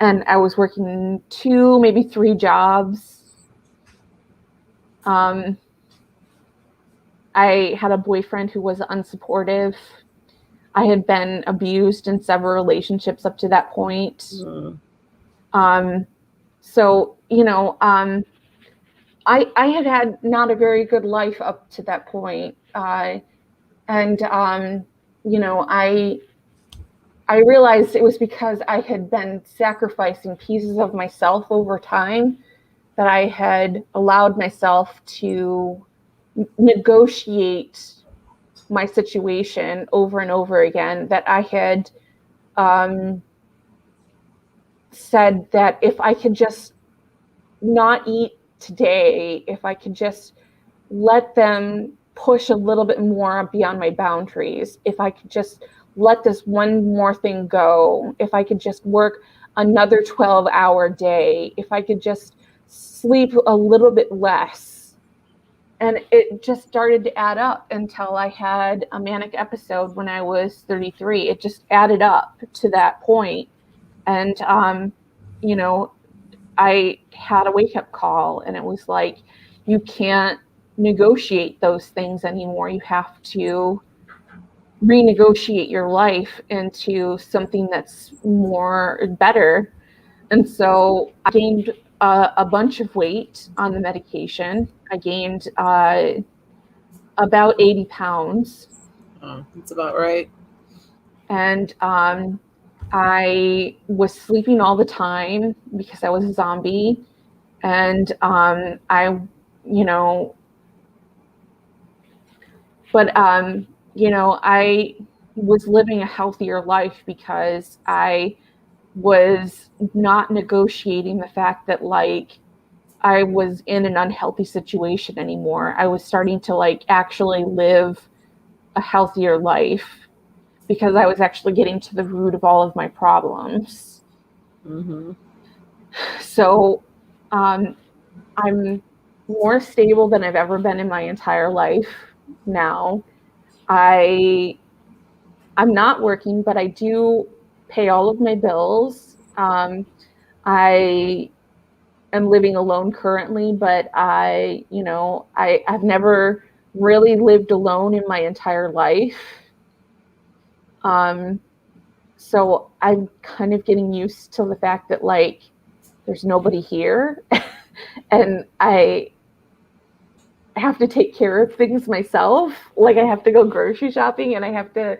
And I was working 2, maybe 3 jobs. I had a boyfriend who was unsupportive. I had been abused in several relationships up to that point. So, you know, I had not a very good life up to that point. You know, I realized it was because I had been sacrificing pieces of myself over time, that I had allowed myself to negotiate my situation over and over again, that I had said that if I could just not eat today, if I could just let them push a little bit more beyond my boundaries, if I could just let this one more thing go, if I could just work another 12-hour day, if I could just sleep a little bit less. And it just started to add up until I had a manic episode when I was 33. It just added up to that point. And, you know, I had a wake-up call, and it was like, you can't negotiate those things anymore. You have to renegotiate your life into something that's better. And so I gained a bunch of weight on the medication. I gained about 80 pounds. Oh, that's about right. And I was sleeping all the time because I was a zombie. And I, you know, but I was living a healthier life because I was not negotiating the fact that like I was in an unhealthy situation anymore. I was starting to like actually live a healthier life because I was actually getting to the root of all of my problems. Mm-hmm. So I'm more stable than I've ever been in my entire life now. I'm not working, but I do pay all of my bills. I am living alone currently, but I've never really lived alone in my entire life. Um, so I'm kind of getting used to the fact that like there's nobody here, and I have to take care of things myself. Like I have to go grocery shopping, and I have to,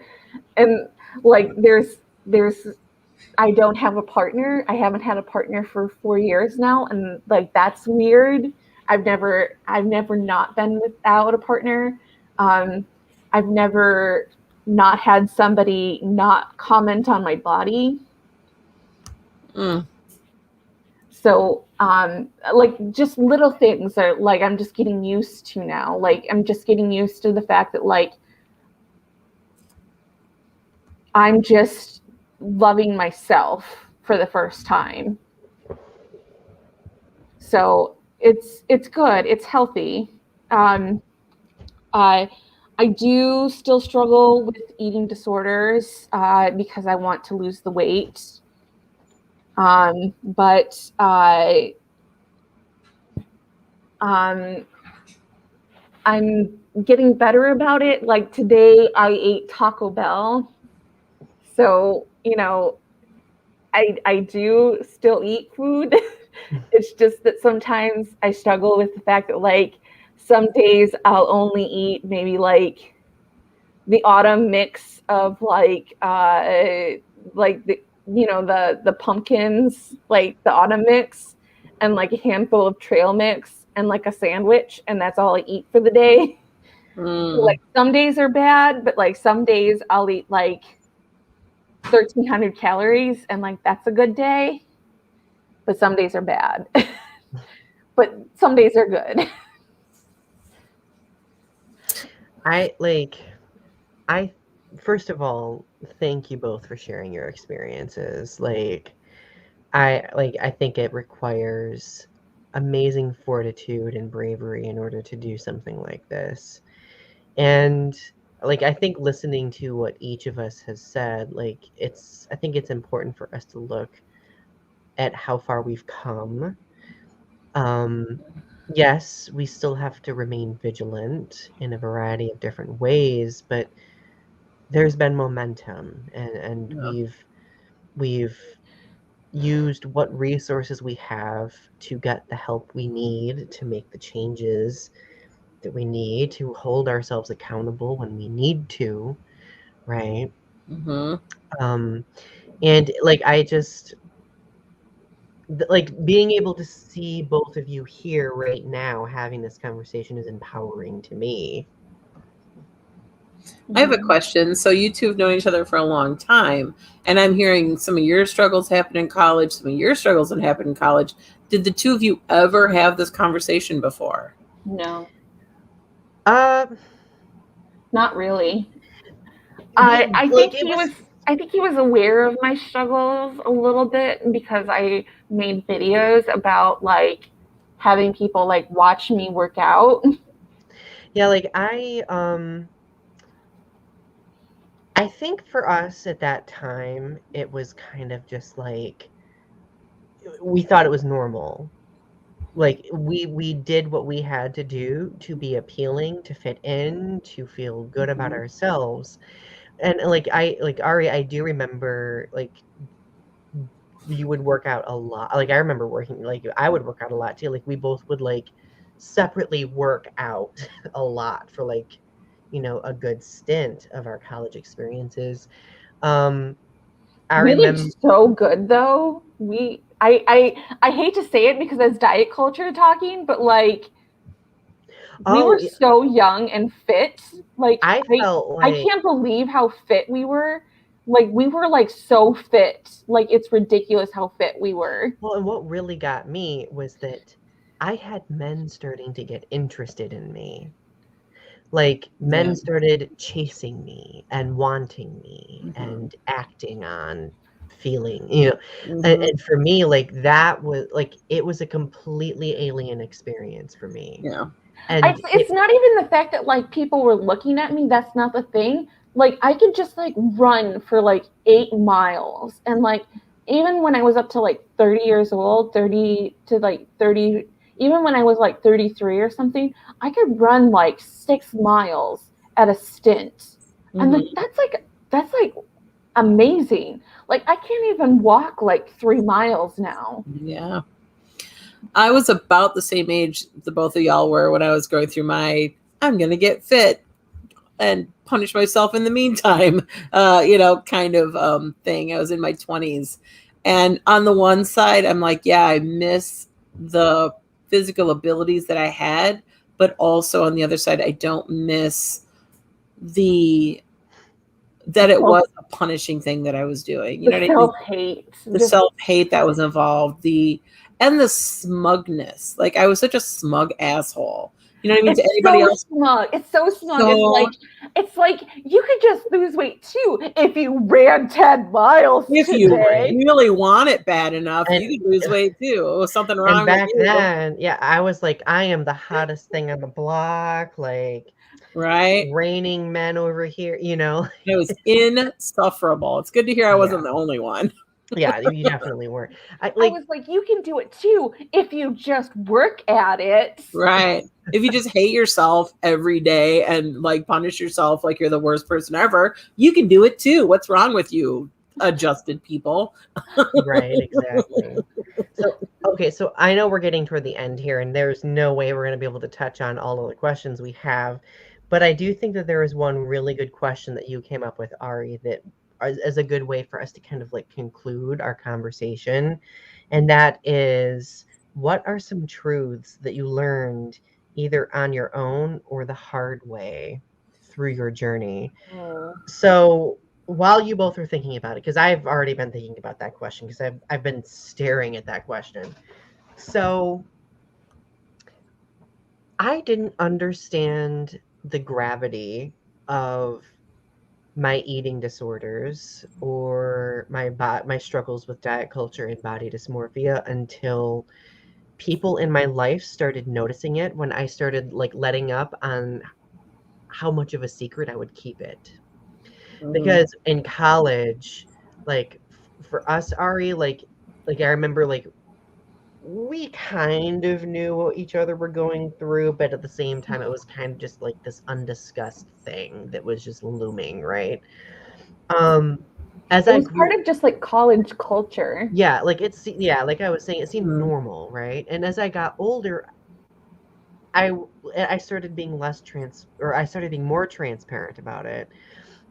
and like there's I don't have a partner. I haven't had a partner for 4 years now, and like that's weird. I've never not been without a partner. Um, I've never not had somebody not comment on my body. Mm. So like just little things are like I'm just getting used to now. Like I'm just getting used to the fact that like I'm just loving myself for the first time. So it's good. It's healthy. Um, I I do still struggle with eating disorders because I want to lose the weight. But um, I'm getting better about it. Like today, I ate Taco Bell. So I do still eat food. It's just that sometimes I struggle with the fact that like some days I'll only eat maybe like the autumn mix of like the pumpkins, like the autumn mix, and like a handful of trail mix and like a sandwich, and that's all I eat for the day. Mm. Like some days are bad, but like some days I'll eat like 1,300 calories, and like that's a good day. But some days are bad. But some days are good. I first of all, thank you both for sharing your experiences. I think it requires amazing fortitude and bravery in order to do something like this. And like I think listening to what each of us has said, I think it's important for us to look at how far we've come. Um, yes, we still have to remain vigilant in a variety of different ways, but there's been momentum, and Yeah. we've used what resources we have to get the help we need to make the changes that we need to hold ourselves accountable when we need to, right? Mm-hmm. Um, and like I just like being able to see both of you here right now having this conversation is empowering to me. I have a question. So you two have known each other for a long time, and I'm hearing some of your struggles happen in college, some of your struggles that happen in college. Did the two of you ever have this conversation before? No, Uh, not really. we I like think it he was was. I think he was aware of my struggles a little bit because I made videos about like having people like watch me work out. yeah, I think for us at that time it was kind of just like we thought it was normal. Like we did what we had to do to be appealing, to fit in, to feel good about Mm-hmm. ourselves. And like Ari, I do remember like you would work out a lot. Like I remember working like I would work out a lot too. Like we both would like separately work out a lot for a good stint of our college experiences. Um I We remember. looked so good though. I hate to say it because that's diet culture talking, but like we Oh, were so young and fit. Like I felt I like, can't believe how fit we were. Like we were like so fit. Like it's ridiculous how fit we were. well, and what really got me was that I had men starting to get interested in me. Like Yeah. men started chasing me and wanting me Mm-hmm. and acting on feeling, you know. Mm-hmm. And for me, like that was like it was a completely alien experience for me. Yeah. And It's not even the fact that like people were looking at me. That's not the thing. Like I could just like run for like 8 miles, and like even when I was up to like 30 years old, 30 to like 30, even when I was like 33 or something, I could run like 6 miles at a stint, and Mm-hmm. that's like amazing. Like I can't even walk like 3 miles now. Yeah. I was about the same age the both of y'all were when I was going through my I'm gonna get fit and punish myself in the meantime, kind of thing. I was in my 20s. And on the one side, I'm like, yeah, I miss the physical abilities that I had, but also on the other side, I don't miss the that it was a punishing thing that I was doing. You know The what I mean? self-hate. The Just self-hate that was involved, and the smugness. Like I was such a smug asshole. You know what I mean? To it's anybody so else. smug. It's so smug. So It's like you could just lose weight too if you ran 10 miles if you today. really want it bad enough, and you could lose weight too. It was something and wrong with back you, then, yeah, I was like, I am the hottest thing on the block, like right? raining men over here, you know. It was insufferable. It's good to hear I Yeah. wasn't the only one. Yeah, you definitely were. I I like was like, you can do it too if you just work at it. Right. If you just hate yourself every day and like punish yourself like you're the worst person ever, you can do it too. What's wrong with you, adjusted people? right, exactly. So, okay, so I know we're getting toward the end here, and there's no way we're going to be able to touch on all of the questions we have. But I do think that there is one really good question that you came up with, Ari, that is a good way for us to kind of like conclude our conversation. And that is, what are some truths that you learned either on your own or the hard way through your journey? So while you both are thinking about it, because I've already been thinking about that question, because I've been staring at that question. So I didn't understand the gravity of my eating disorders or my struggles with diet culture and body dysmorphia until people in my life started noticing it, when I started like letting up on how much of a secret I would keep it. Because in college, like for us, Ari, like I remember like we kind of knew what each other were going through, but at the same time it was kind of just like this undiscussed thing that was just looming, right? Um as It I was part grew, of just like college culture. yeah, like yeah, like I was saying, it seemed Mhm. normal, right? And as I got older, I I started being I started being more transparent about it.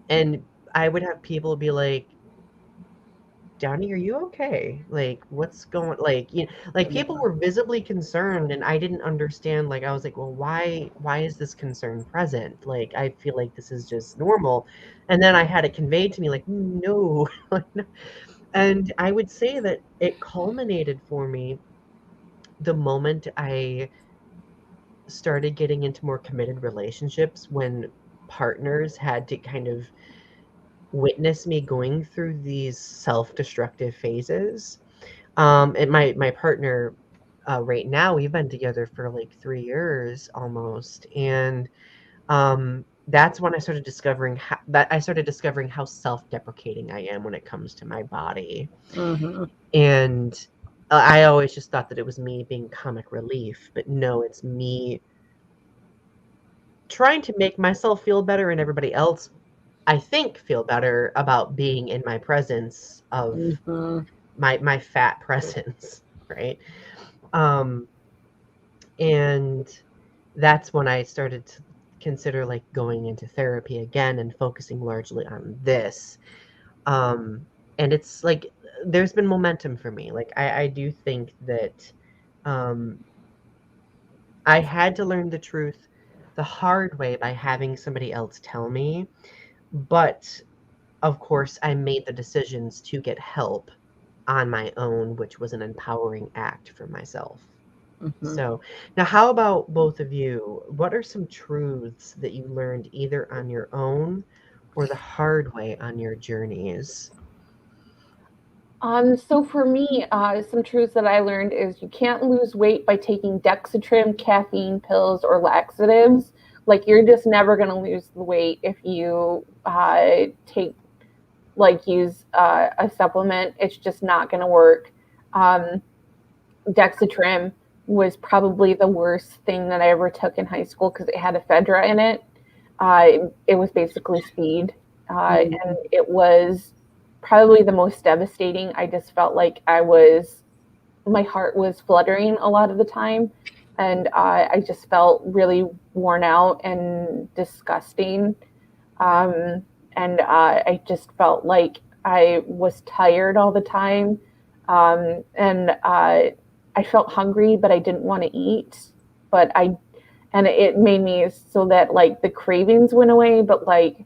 And I would have people be like, Donny, are you okay? Like, what's going, like, you know, like people were visibly concerned and I didn't understand. Like, I was like, well, why is this concern present? Like, I feel like this is just normal. And then I had it conveyed to me like, no. No. And I would say that it culminated for me the moment I started getting into more committed relationships, when partners had to kind of witness me going through these self-destructive phases. And my partner, right now, we've been together for like 3 years almost, and that's when I started discovering how self-deprecating I am when it comes to my body. Mhm. And I always just thought that it was me being comic relief, but no, it's me trying to make myself feel better and everybody else, I think, feel better about being in my presence of Mhm. my fat presence, right? Um, and that's when I started to consider like going into therapy again and focusing largely on this. Um, and it's like there's been momentum for me. Like I do think that I had to learn the truth the hard way by having somebody else tell me, but of course I made the decisions to get help on my own, which was an empowering act for myself. Mm-hmm. So now how about both of you? What are some truths that you learned either on your own or the hard way on your journeys? So for me, some truths that I learned is you can't lose weight by taking Dexatrim, caffeine pills, or laxatives. Like you're just never going to lose the weight if you use a supplement. It's just not going to work. Dexatrim was probably the worst thing that I ever took in high school because it had ephedra in it. It was basically speed, and it was probably the most devastating. I just felt like my heart was fluttering a lot of the time, and I just felt really worn out and disgusting. And I just felt like I was tired all the time, and I felt hungry, but I didn't want to eat. And it made me so that like the cravings went away, but like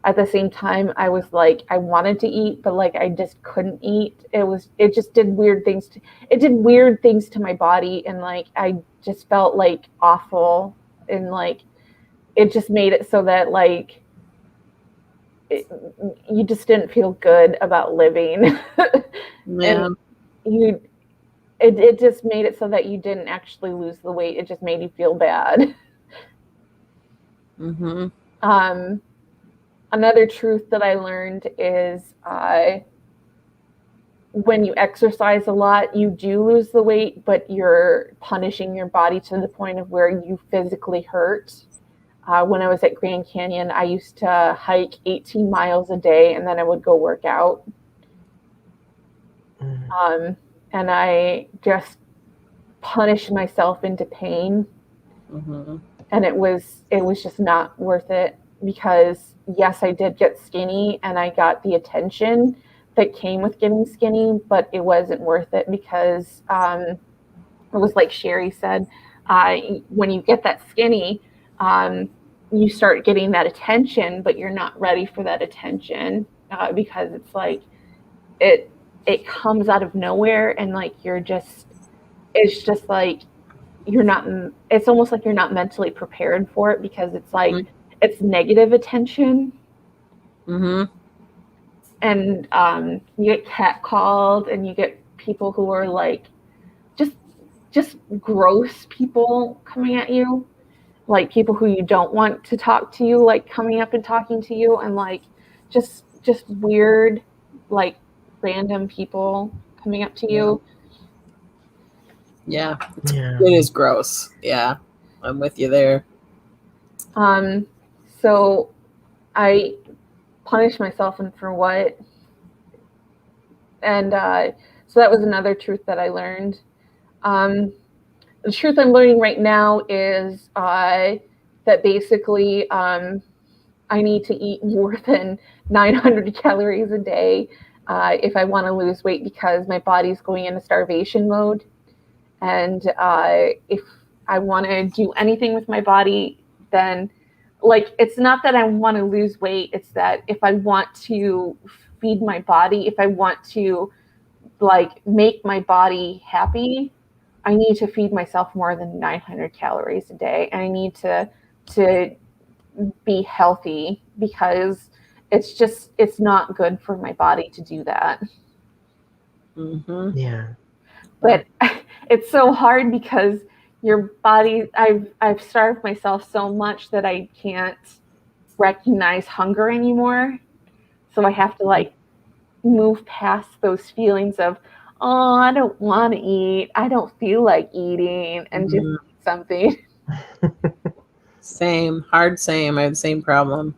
at the same time I was like I wanted to eat, but like I just couldn't eat. It just did weird things to my body, and like I just felt like awful, and like it just made it so that like you just didn't feel good about living. Yeah. And it just made it so that you didn't actually lose the weight. It just made you feel bad. Mm-hmm. Another truth that I learned is when you exercise a lot, you do lose the weight, but you're punishing your body to the point of where you physically hurt. When I was at Grand Canyon, I used to hike 18 miles a day, and then I would go work out. And I just punished myself into pain. Mm-hmm. And it was just not worth it, because yes, I did get skinny and I got the attention that came with getting skinny, but it wasn't worth it because it was like Sherri said, when you get that skinny, you start getting that attention, but you're not ready for that attention because it's like it comes out of nowhere, and like it's just like it's almost like you're not mentally prepared for it, because it's like it's negative attention. Mm-hmm. And you get catcalled, and you get people who are like just gross people coming at you, like people who you don't want to talk to you, like coming up and talking to you, and like just weird, like random people coming up to you. Yeah, it is gross. Yeah, I'm with you there. So I punished myself, and for what? And so that was another truth that I learned. The truth I'm learning right now is that basically I need to eat more than 900 calories a day if I want to lose weight, because my body's going into starvation mode. And if I want to do anything with my body, then like it's not that I want to lose weight, it's that if I want to feed my body, if I want to like make my body happy, I need to feed myself more than 900 calories a day. And I need to be healthy, because it's not good for my body to do that. Mm-hmm. Yeah. But it's so hard because your body, I've starved myself so much that I can't recognize hunger anymore. So I have to like move past those feelings of, oh, I don't want to eat, I don't feel like eating, and just eat something. Same. I have the same problem.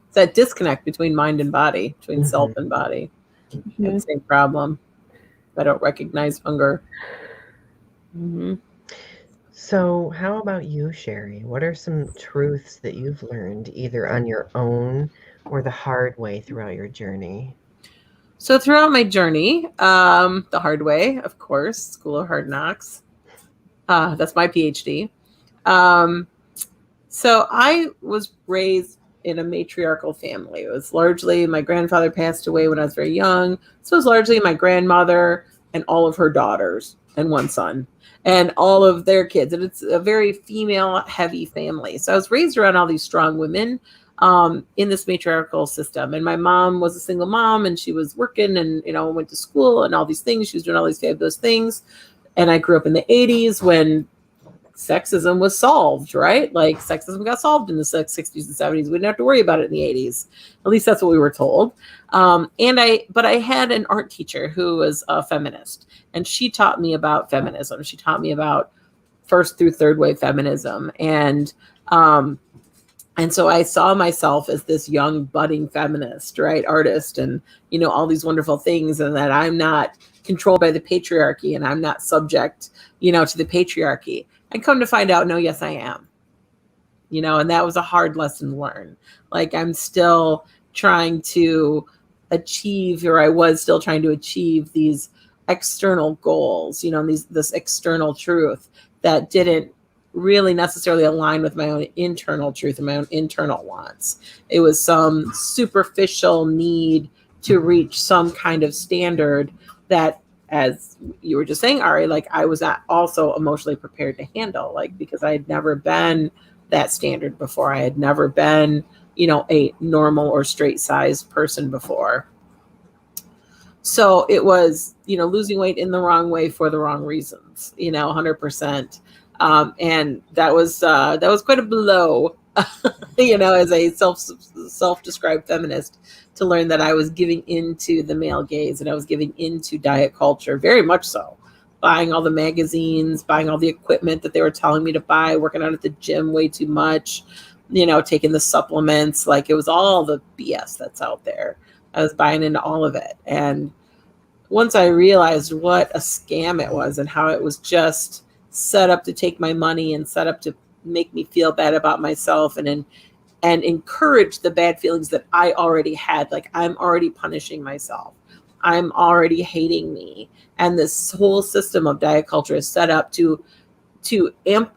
It's that disconnect between mind and body, between self and body. I have the same problem. I don't recognize hunger. Mm-hmm. So, how about you, Sherri? What are some truths that you've learned either on your own or the hard way throughout your journey? So throughout my journey, the hard way, of course, School of Hard Knocks. That's my PhD. So I was raised in a matriarchal family. It was largely my grandfather passed away when I was very young. So it was largely my grandmother and all of her daughters and one son and all of their kids. And it's a very female heavy family. So I was raised around all these strong women in this matriarchal system. And my mom was a single mom and she was working and, went to school and all these things. She was doing all these fabulous things. And I grew up in the 80s when sexism was solved, right? Like sexism got solved in the 60s and 70s. We didn't have to worry about it in the 80s. At least that's what we were told. But I had an art teacher who was a feminist, and she taught me about feminism. She taught me about first through third wave feminism. And so I saw myself as this young budding feminist, right? Artist and, all these wonderful things, and that I'm not controlled by the patriarchy and I'm not subject, to the patriarchy. And come to find out, no, yes, I am. And that was a hard lesson to learn. Like I'm still trying to achieve, or I was still trying to achieve these external goals, this external truth that didn't really necessarily align with my own internal truth and my own internal wants. It was some superficial need to reach some kind of standard that, as you were just saying, Ari, like I was not also emotionally prepared to handle, like, because I had never been that standard before. I had never been, a normal or straight sized person before. So it was, losing weight in the wrong way for the wrong reasons, 100%. And that was quite a blow, as a self-described feminist, to learn that I was giving into the male gaze and I was giving into diet culture, very much so. Buying all the magazines, buying all the equipment that they were telling me to buy, working out at the gym way too much, taking the supplements. Like it was all the BS that's out there. I was buying into all of it. And once I realized what a scam it was and how it was just set up to take my money and set up to make me feel bad about myself and encourage the bad feelings that I already had. Like I'm already punishing myself. I'm already hating me. And this whole system of diet culture is set up to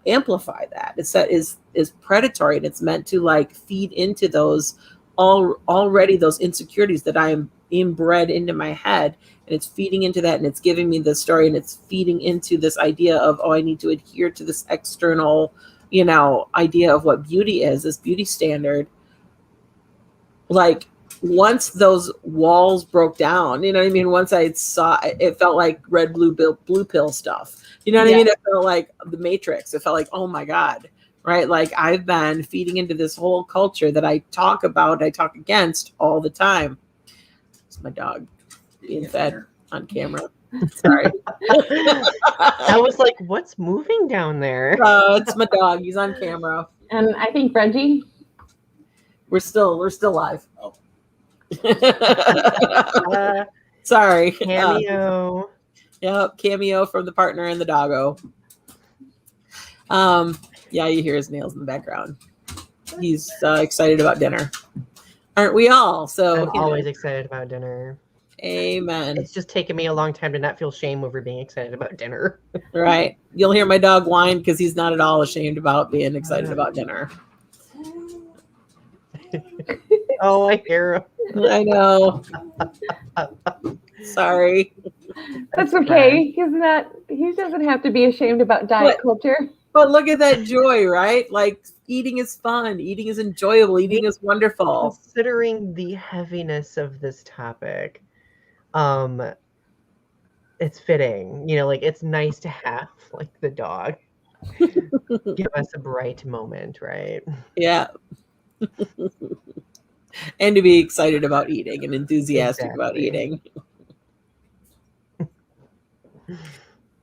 amplify that. It's that is predatory, and it's meant to like feed into those already those insecurities that I am inbred into my head. And it's feeding into that, and it's giving me this story, and it's feeding into this idea of, I need to adhere to this external, idea of what beauty is, this beauty standard. Like once those walls broke down, once I saw it, felt like red, blue pill stuff. I mean? It felt like the Matrix. It felt like, oh my God, right? Like I've been feeding into this whole culture that I talk about, I talk against all the time. It's my dog being fed on camera. Sorry. I was like, what's moving down there? It's my dog. He's on camera. And I think Reggie. We're still live. Oh. Sorry. Cameo. Yep, cameo from the partner and the doggo. Yeah, you hear his nails in the background. He's excited about dinner. Aren't we all? So I'm always excited about dinner. Amen. It's just taken me a long time to not feel shame over being excited about dinner. Right. You'll hear my dog whine because he's not at all ashamed about being excited about dinner. Oh, I hear him. I know. Sorry. That's okay. He doesn't have to be ashamed about diet culture. But look at that joy, right? Like eating is fun. Eating is enjoyable. Eating is wonderful. Considering the heaviness of this topic, it's fitting, like it's nice to have like the dog give us a bright moment, right? Yeah. And to be excited about eating and enthusiastic about eating.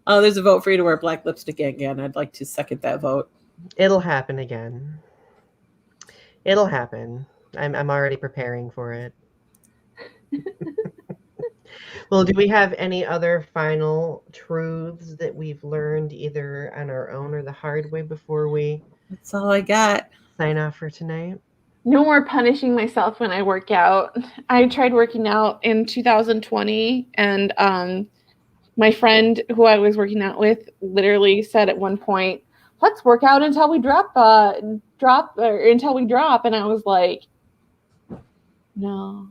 Oh, there's a vote for you to wear black lipstick again. I'd like to second that vote. It'll happen again. It'll happen. I'm already preparing for it. Well, do we have any other final truths that we've learned either on our own or the hard way before we That's all I got. sign off for tonight? No more punishing myself when I work out. I tried working out in 2020, and my friend who I was working out with literally said at one point, "Let's work out until we drop, until we drop." And I was like, "No,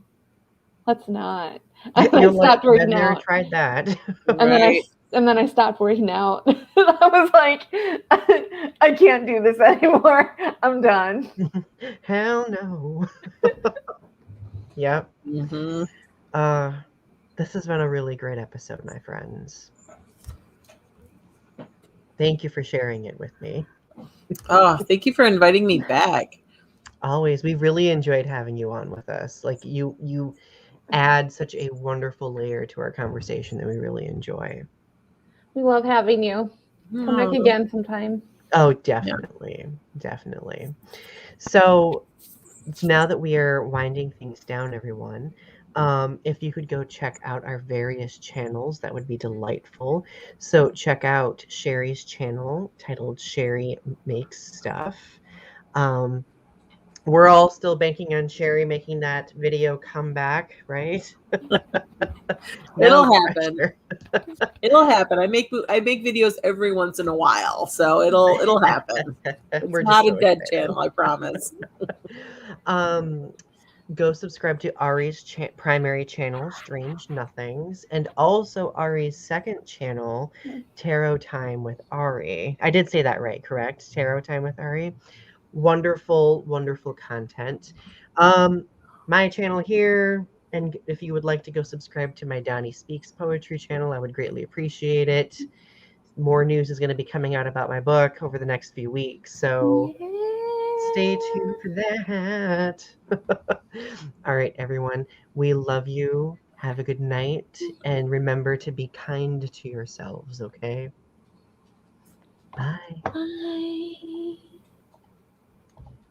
let's not." And I You're like, stopped working been there, out. tried that. And then I stopped working out. I was like, I can't do this anymore. I'm done. Hell no. Yep. Mm-hmm. This has been a really great episode, my friends. Thank you for sharing it with me. Oh, thank you for inviting me back. Always. We really enjoyed having you on with us. Like you add such a wonderful layer to our conversation that we really enjoy. We love having you. Come back again sometime. Oh, definitely. Definitely. So now that we are winding things down, everyone, if you could go check out our various channels, that would be delightful. So check out Sherri's channel titled Sherri Makes Stuff. We're all still banking on Sherri making that video come back, right? It'll happen. It'll happen. I make videos every once in a while, so it'll happen. It's not a dead channel, I promise. Go subscribe to Ari's primary channel, Strange Nothings, and also Ari's second channel, Tarot Time with Ari. I did say that right, correct? Tarot Time with Ari. Wonderful, wonderful content. My channel here, and if you would like to go subscribe to my Donny Speaks Poetry channel, I would greatly appreciate it. More news is going to be coming out about my book over the next few weeks, so stay tuned for that. All right, everyone, we love you. Have a good night, and remember to be kind to yourselves, okay? Bye. Bye.